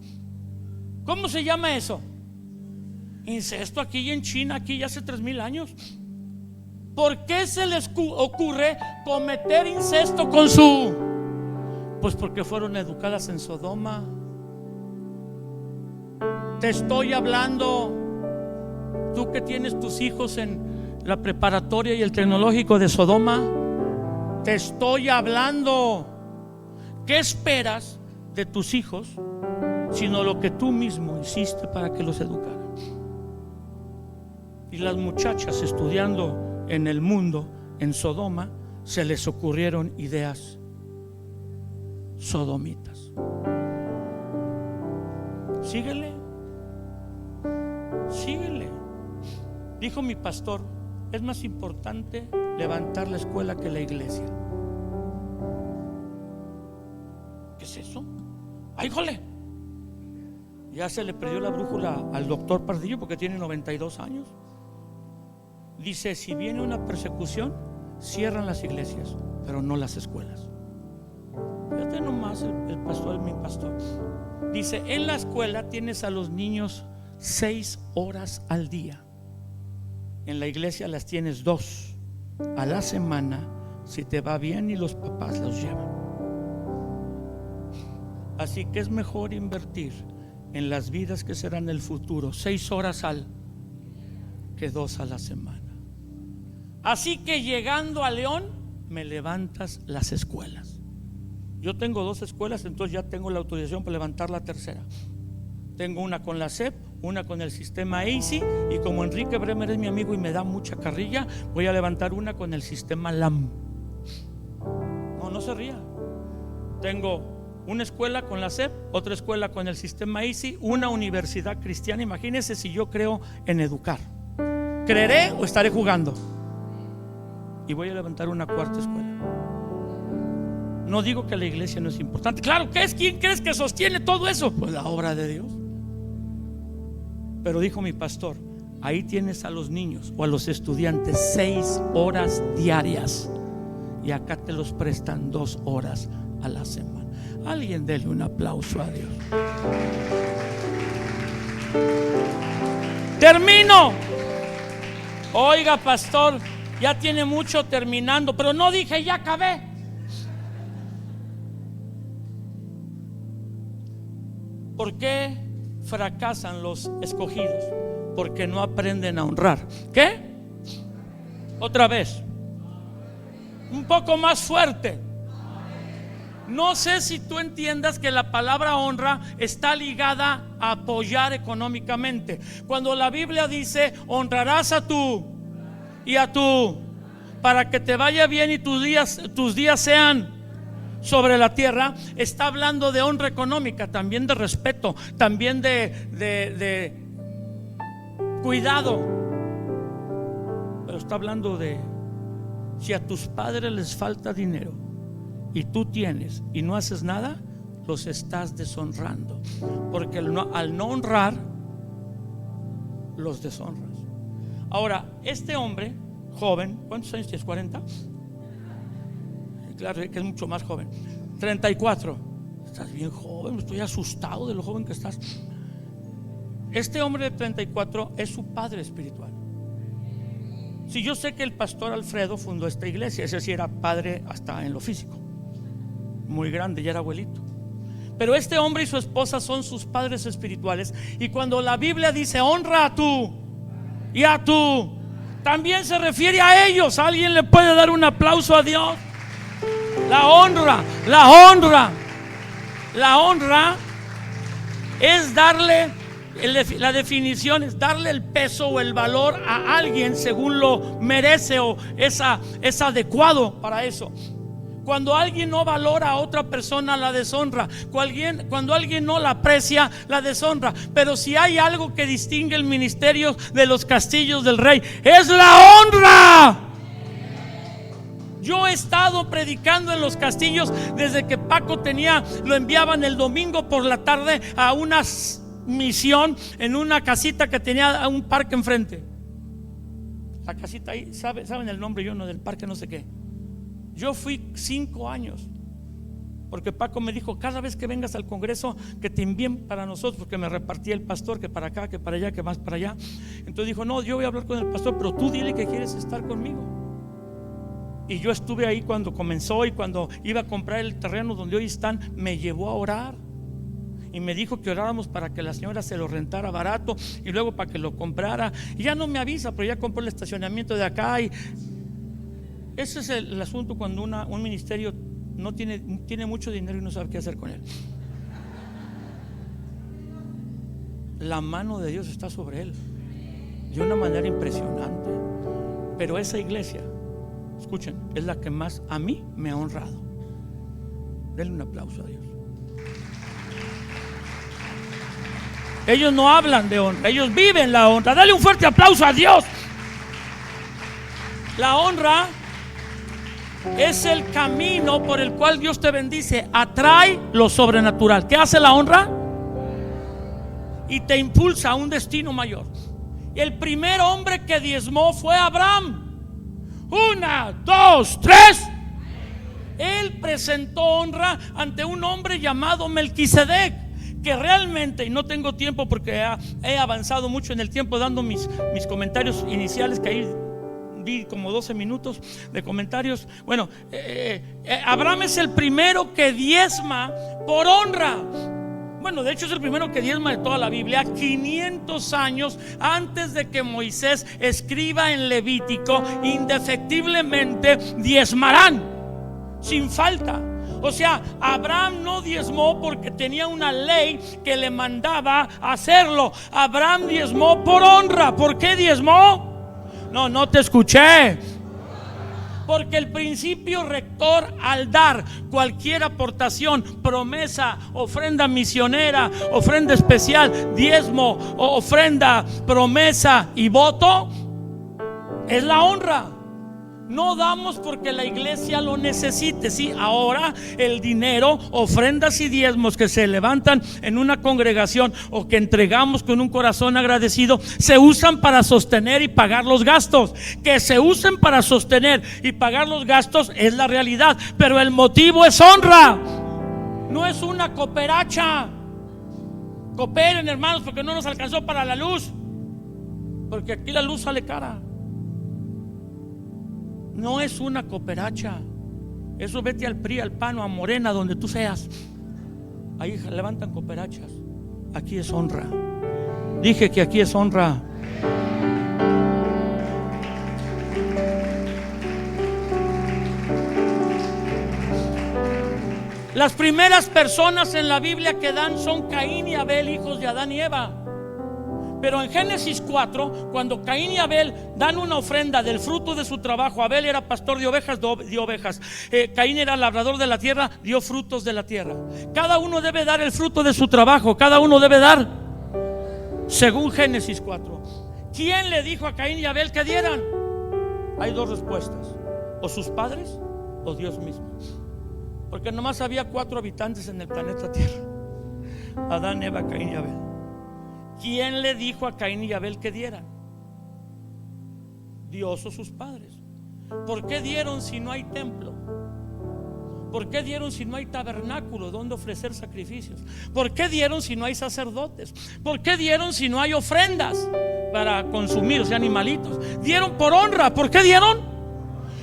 ¿Cómo se llama eso? Incesto. Aquí en China, aquí ya hace 3000 años. ¿Por qué se les ocurre cometer incesto con su? Pues porque fueron educadas en Sodoma. Te estoy hablando, tú que tienes tus hijos en la preparatoria y el tecnológico de Sodoma, te estoy hablando. ¿Qué esperas de tus hijos sino lo que tú mismo hiciste para que los educaran? Y las muchachas estudiando en el mundo, en Sodoma, se les ocurrieron ideas sodomitas. Síguele. Dijo mi pastor, es más importante levantar la escuela que la iglesia. ¿Qué es eso? ¡Ay, jole! Ya se le perdió la brújula al doctor Pardillo porque tiene 92 años. Dice, si viene una persecución, cierran las iglesias, pero no las escuelas. Fíjate nomás el pastor, mi pastor. Dice, en la escuela tienes a los niños 6 horas al día. En la iglesia las tienes 2 a la semana, si te va bien y los papás los llevan. Así que es mejor invertir en las vidas que serán el futuro, 6 horas que 2 a la semana. Así que llegando a León, me levantas las escuelas. Yo tengo 2 escuelas, entonces ya tengo la autorización para levantar la tercera. Tengo una con la SEP, una con el sistema EISI, y como Enrique Bremer es mi amigo y me da mucha carrilla, voy a levantar una con el sistema LAM. No se ría. Tengo una escuela con la SEP, otra escuela con el sistema EISI, una universidad cristiana. Imagínense si yo creo en educar. ¿Creeré o estaré jugando? Y voy a levantar una 4ª escuela. No digo que la iglesia no es importante. Claro que es. ¿Quién crees que sostiene todo eso? Pues la obra de Dios. Pero dijo mi pastor: ahí tienes a los niños o a los estudiantes 6 horas diarias, y acá te los prestan 2 horas a la semana. Alguien déle un aplauso a Dios. Termino. Oiga, pastor, ya tiene mucho terminando, pero no dije ya acabé. ¿Por qué fracasan los escogidos? Porque no aprenden a honrar. ¿Qué? Otra vez, un poco más fuerte. No sé si tú entiendas que la palabra honra está ligada a apoyar económicamente. Cuando la Biblia dice honrarás a tú y a tú, para que te vaya bien y tus días sean sobre la tierra, está hablando de honra económica, también de respeto, también de cuidado. Pero está hablando de: si a tus padres les falta dinero y tú tienes y no haces nada, los estás deshonrando, porque al no honrar, los deshonras. Ahora, este hombre joven, ¿cuántos años tienes? ¿40? Claro que es mucho más joven. 34. Estás bien joven, estoy asustado de lo joven que estás. Este hombre de 34 es su padre espiritual. Si yo sé que el pastor Alfredo fundó esta iglesia, ese sí era padre hasta en lo físico, muy grande, ya era abuelito. Pero este hombre y su esposa son sus padres espirituales. Y cuando la Biblia dice honra a tú y a tú, también se refiere a ellos. ¿Alguien le puede dar un aplauso a Dios? La honra es darle, la definición es darle el peso o el valor a alguien según lo merece o es adecuado para eso. Cuando alguien no valora a otra persona, la deshonra. Cuando alguien no la aprecia, la deshonra. Pero si hay algo que distingue el ministerio de los castillos del rey, es la honra. Yo he estado predicando en los castillos desde que Paco lo enviaban el domingo por la tarde a una misión en una casita que tenía un parque enfrente. La casita ahí, ¿saben el nombre? Yo no, del parque no sé qué. Yo fui 5 años, porque Paco me dijo: cada vez que vengas al congreso, que te envíen para nosotros, porque me repartía el pastor, que para acá, que para allá, que más para allá. Entonces dijo: no, yo voy a hablar con el pastor, pero tú dile que quieres estar conmigo. Y yo estuve ahí cuando comenzó, y cuando iba a comprar el terreno donde hoy están, me llevó a orar y me dijo que oráramos para que la señora se lo rentara barato y luego para que lo comprara. Y ya no me avisa, pero ya compró el estacionamiento de acá. Y ese es el asunto cuando un ministerio no tiene mucho dinero y no sabe qué hacer con él. La mano de Dios está sobre él de una manera impresionante. Pero esa iglesia, escuchen, es la que más a mí me ha honrado. Denle un aplauso a Dios. Ellos no hablan de honra, ellos viven la honra. Dale un fuerte aplauso a Dios. La honra es el camino por el cual Dios te bendice. Atrae lo sobrenatural. ¿Qué hace la honra? Y te impulsa a un destino mayor. El primer hombre que diezmó fue Abraham. 1, 2, 3. Él presentó honra ante un hombre llamado Melquisedec, que realmente, y no tengo tiempo porque he avanzado mucho en el tiempo dando mis comentarios iniciales, que ahí di como 12 minutos de comentarios. Bueno, Abraham es el primero que diezma por honra. Bueno, de hecho es el primero que diezma de toda la Biblia. 500 años antes de que Moisés escriba en Levítico, indefectiblemente diezmarán sin falta. O sea, Abraham no diezmó porque tenía una ley que le mandaba hacerlo. Abraham diezmó por honra. ¿Por qué diezmó? No te escuché. Porque el principio rector al dar cualquier aportación, promesa, ofrenda misionera, ofrenda especial, diezmo, ofrenda, promesa y voto, es la honra. No damos porque la iglesia lo necesite. Sí, ahora el dinero, ofrendas y diezmos que se levantan en una congregación o que entregamos con un corazón agradecido, se usan para sostener y pagar los gastos. Que se usen para sostener y pagar los gastos es la realidad, pero el motivo es honra. No es una cooperacha. Cooperen, hermanos, porque no nos alcanzó para la luz, porque aquí la luz sale cara. No es una cooperacha. Eso vete al PRI, al PAN o a Morena, donde tú seas. Ahí levantan cooperachas. Aquí es honra. Dije que aquí es honra. Las primeras personas en la Biblia que dan son Caín y Abel, hijos de Adán y Eva. Pero en Génesis 4, cuando Caín y Abel dan una ofrenda del fruto de su trabajo, Abel era pastor de ovejas, dio ovejas. Caín era labrador de la tierra, dio frutos de la tierra. Cada uno debe dar el fruto de su trabajo. Cada uno debe dar según Génesis 4. ¿Quién le dijo a Caín y Abel que dieran? Hay dos respuestas: o sus padres o Dios mismo. Porque nomás había 4 habitantes en el planeta Tierra: Adán, Eva, Caín y Abel. ¿Quién le dijo a Caín y Abel que dieran? Dios o sus padres. ¿Por qué dieron si no hay templo? ¿Por qué dieron si no hay tabernáculo donde ofrecer sacrificios? ¿Por qué dieron si no hay sacerdotes? ¿Por qué dieron si no hay ofrendas para consumir, o sea, animalitos? Dieron por honra. ¿Por qué dieron?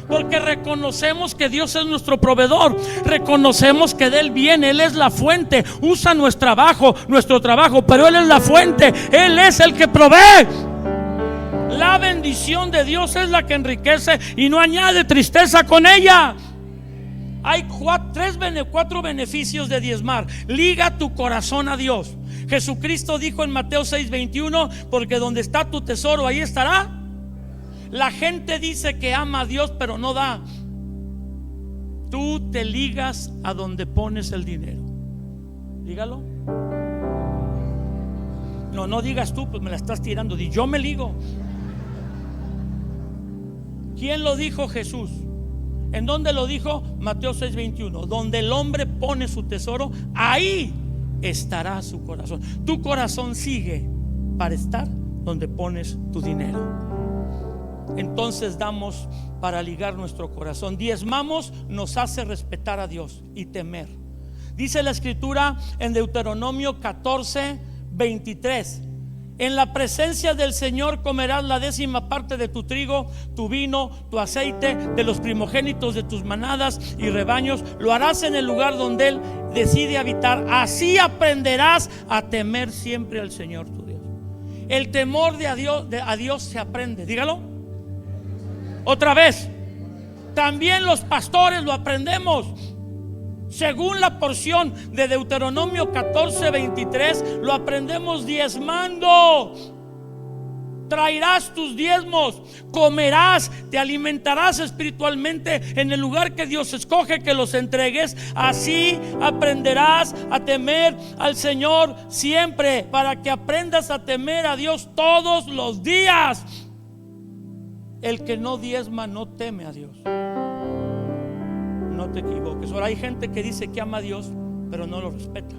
Porque reconocemos que Dios es nuestro proveedor. Reconocemos que de Él viene, Él es la fuente. Usa nuestro trabajo, pero Él es la fuente. Él es el que provee. La bendición de Dios es la que enriquece y no añade tristeza con ella. Hay 4 beneficios de diezmar. Liga tu corazón a Dios. Jesucristo dijo en Mateo 6:21: porque donde está tu tesoro, ahí estará. La gente dice que ama a Dios, pero no da. Tú te ligas a donde pones el dinero. Dígalo. No digas tú, pues me la estás tirando. Di: yo me ligo. ¿Quién lo dijo? Jesús. ¿En dónde lo dijo? Mateo 6:21. Donde el hombre pone su tesoro, ahí estará su corazón. Tu corazón sigue para estar donde pones tu dinero. Entonces damos para ligar nuestro corazón. Diezmamos nos hace respetar a Dios y temer. Dice la escritura en Deuteronomio 14:23: en la presencia del Señor comerás la 10ª parte de tu trigo, tu vino, tu aceite, de los primogénitos de tus manadas y rebaños. Lo harás en el lugar donde Él decide habitar. Así aprenderás a temer siempre al Señor tu Dios. El temor a Dios se aprende. Dígalo otra vez. También los pastores lo aprendemos. Según la porción de Deuteronomio 14:23, lo aprendemos diezmando. Traerás tus diezmos, comerás, te alimentarás espiritualmente en el lugar que Dios escoge que los entregues. Así aprenderás a temer al Señor siempre, para que aprendas a temer a Dios todos los días. El que no diezma no teme a Dios. No te equivoques. Ahora hay gente que dice que ama a Dios, pero no lo respeta.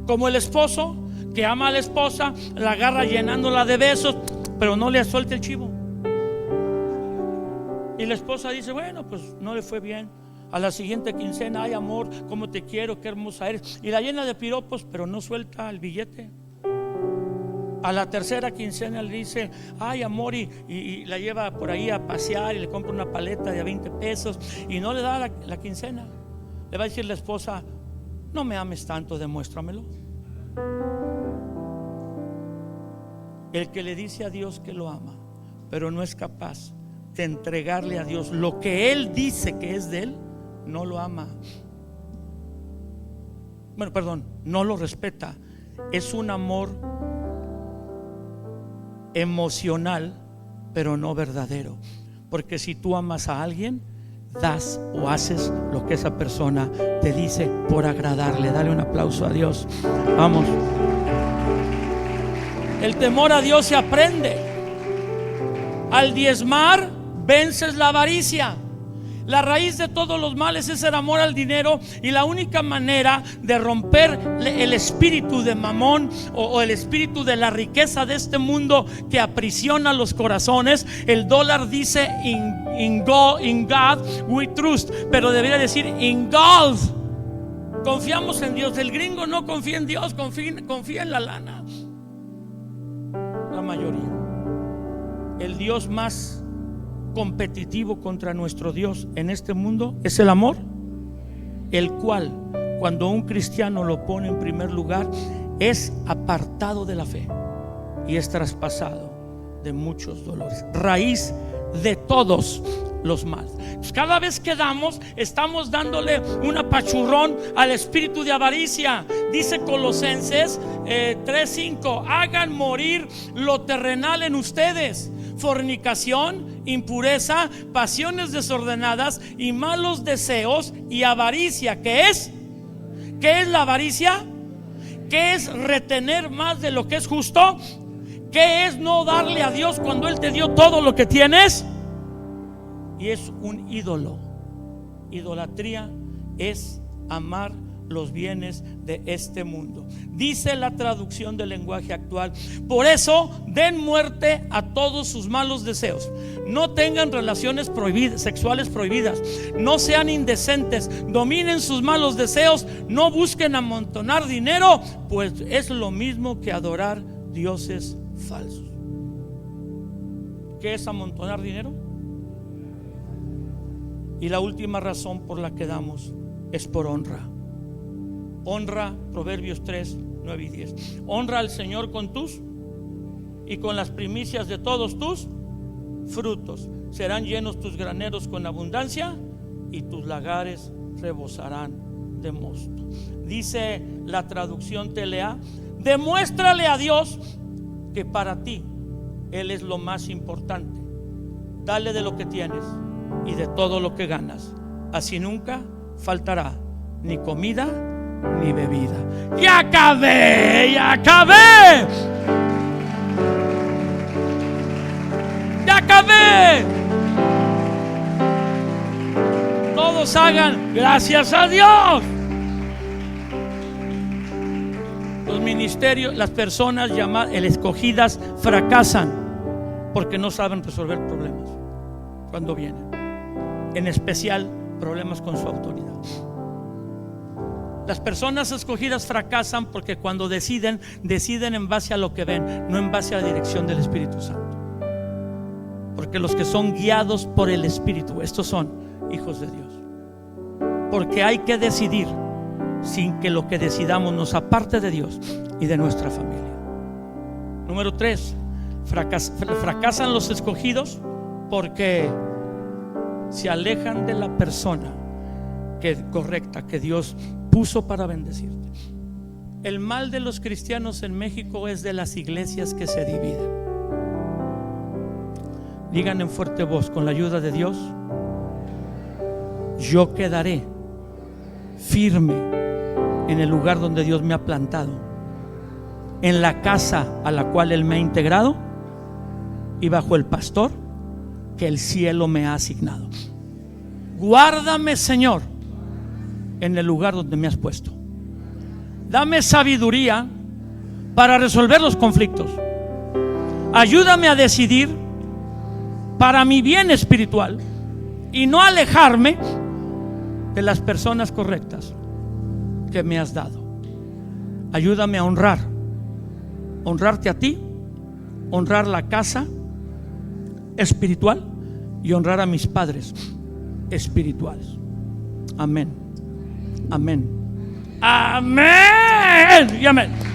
Como el esposo que ama a la esposa, la agarra llenándola de besos, pero no le suelta el chivo. Y la esposa dice: bueno, pues no le fue bien. A la siguiente quincena: ay, amor, cómo te quiero, qué hermosa eres. Y la llena de piropos, pero no suelta el billete. A la tercera quincena le dice: ay, amor, y la lleva por ahí a pasear y le compra una paleta de 20 pesos y no le da la quincena. Le va a decir la esposa: No me ames tanto, demuéstramelo. El que le dice a Dios que lo ama, pero no es capaz de entregarle a Dios lo que Él dice que es de Él, no lo ama. Bueno, perdón, no lo respeta. Es un amor emocional, pero no verdadero. Porque si tú amas a alguien, das o haces lo que esa persona te dice por agradarle. Dale un aplauso a Dios. Vamos. El temor a Dios se aprende. Al diezmar vences la avaricia. La raíz de todos los males es el amor al dinero, y la única manera de romper el espíritu de mamón o el espíritu de la riqueza de este mundo que aprisiona los corazones. El dólar dice in God we trust, pero debería decir in God. Confiamos en Dios. El gringo no confía en Dios, confía en la lana. La mayoría. El Dios más competitivo contra nuestro Dios en este mundo es el amor, el cual, cuando un cristiano lo pone en primer lugar, es apartado de la fe y es traspasado de muchos dolores, raíz de todos los males. Cada vez que damos, estamos dándole un apachurrón al espíritu de avaricia. Dice Colosenses 3:5: hagan morir lo terrenal en ustedes: fornicación, impureza, pasiones desordenadas y malos deseos y avaricia. ¿Qué es? ¿Qué es la avaricia? ¿Qué es retener más de lo que es justo? ¿Qué es no darle a Dios cuando Él te dio todo lo que tienes? Y es un ídolo. Idolatría es amar los bienes de este mundo. Dice la traducción del lenguaje actual: por eso den muerte a todos sus malos deseos. No tengan relaciones sexuales prohibidas. No sean indecentes. Dominen sus malos deseos. No busquen amontonar dinero, pues es lo mismo que adorar dioses falsos. ¿Qué es amontonar dinero? Y la última razón por la que damos es por honra. Honra, Proverbios 3, 9 y 10. Honra al Señor con tus y con las primicias de todos tus frutos. Serán llenos tus graneros con abundancia y tus lagares rebosarán de mosto. Dice la traducción TLA: demuéstrale a Dios que para ti Él es lo más importante. Dale de lo que tienes y de todo lo que ganas. Así nunca faltará ni comida ni bebida. ¡Ya acabé! ¡Ya acabé! ¡Ya acabé! Todos hagan gracias a Dios. Los ministerios, las personas llamadas escogidas fracasan porque no saben resolver problemas cuando vienen, en especial problemas con su autoridad. Las personas escogidas fracasan porque cuando deciden en base a lo que ven, no en base a la dirección del Espíritu Santo. Porque los que son guiados por el Espíritu, estos son hijos de Dios. Porque hay que decidir sin que lo que decidamos nos aparte de Dios y de nuestra familia. Número 3, fracasan los escogidos porque se alejan de la persona correcta que Dios puso para bendecirte. El mal de los cristianos en México es de las iglesias que se dividen. Digan en fuerte voz: con la ayuda de Dios, yo quedaré firme en el lugar donde Dios me ha plantado, en la casa a la cual Él me ha integrado y bajo el pastor que el cielo me ha asignado. Guárdame, Señor, en el lugar donde me has puesto. Dame sabiduría para resolver los conflictos. Ayúdame a decidir para mi bien espiritual y no alejarme de las personas correctas que me has dado. Ayúdame a honrarte a ti, honrar la casa espiritual y honrar a mis padres espirituales. Amén. Amén Amén y amén.